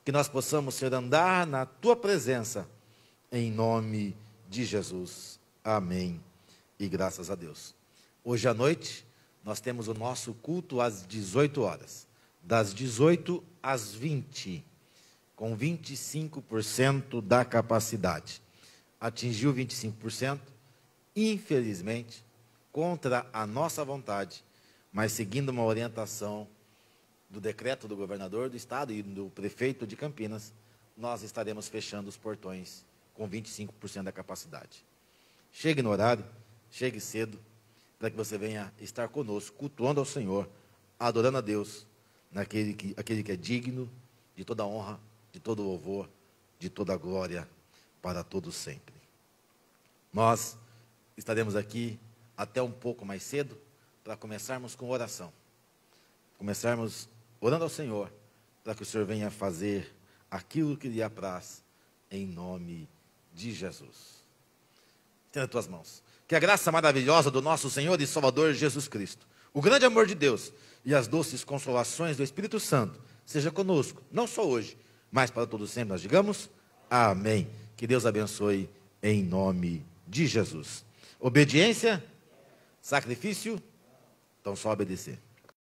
que nós possamos, Senhor, andar na Tua presença, em nome de Jesus. Amém e graças a Deus. Hoje à noite, nós temos o nosso culto às 18 horas, das 18 às 20, com 25% da capacidade. Atingiu 25%, infelizmente, contra a nossa vontade, mas seguindo uma orientação do decreto do governador do estado e do prefeito de Campinas, nós estaremos fechando os portões com 25% da capacidade. Chegue no horário, chegue cedo, para que você venha estar conosco, cultuando ao Senhor, adorando a Deus, aquele que é digno de toda honra, de todo louvor, de toda glória, para todos sempre. Nós estaremos aqui até um pouco mais cedo, para começarmos com oração. Começarmos orando ao Senhor, para que o Senhor venha fazer aquilo que lhe apraz, em nome de Jesus. Estenda as tuas mãos. Que a graça maravilhosa do nosso Senhor e Salvador Jesus Cristo, o grande amor de Deus e as doces consolações do Espírito Santo, seja conosco, não só hoje, mas para todos sempre. Nós digamos amém. Que Deus abençoe em nome de Jesus. Obediência, sacrifício, então só obedecer.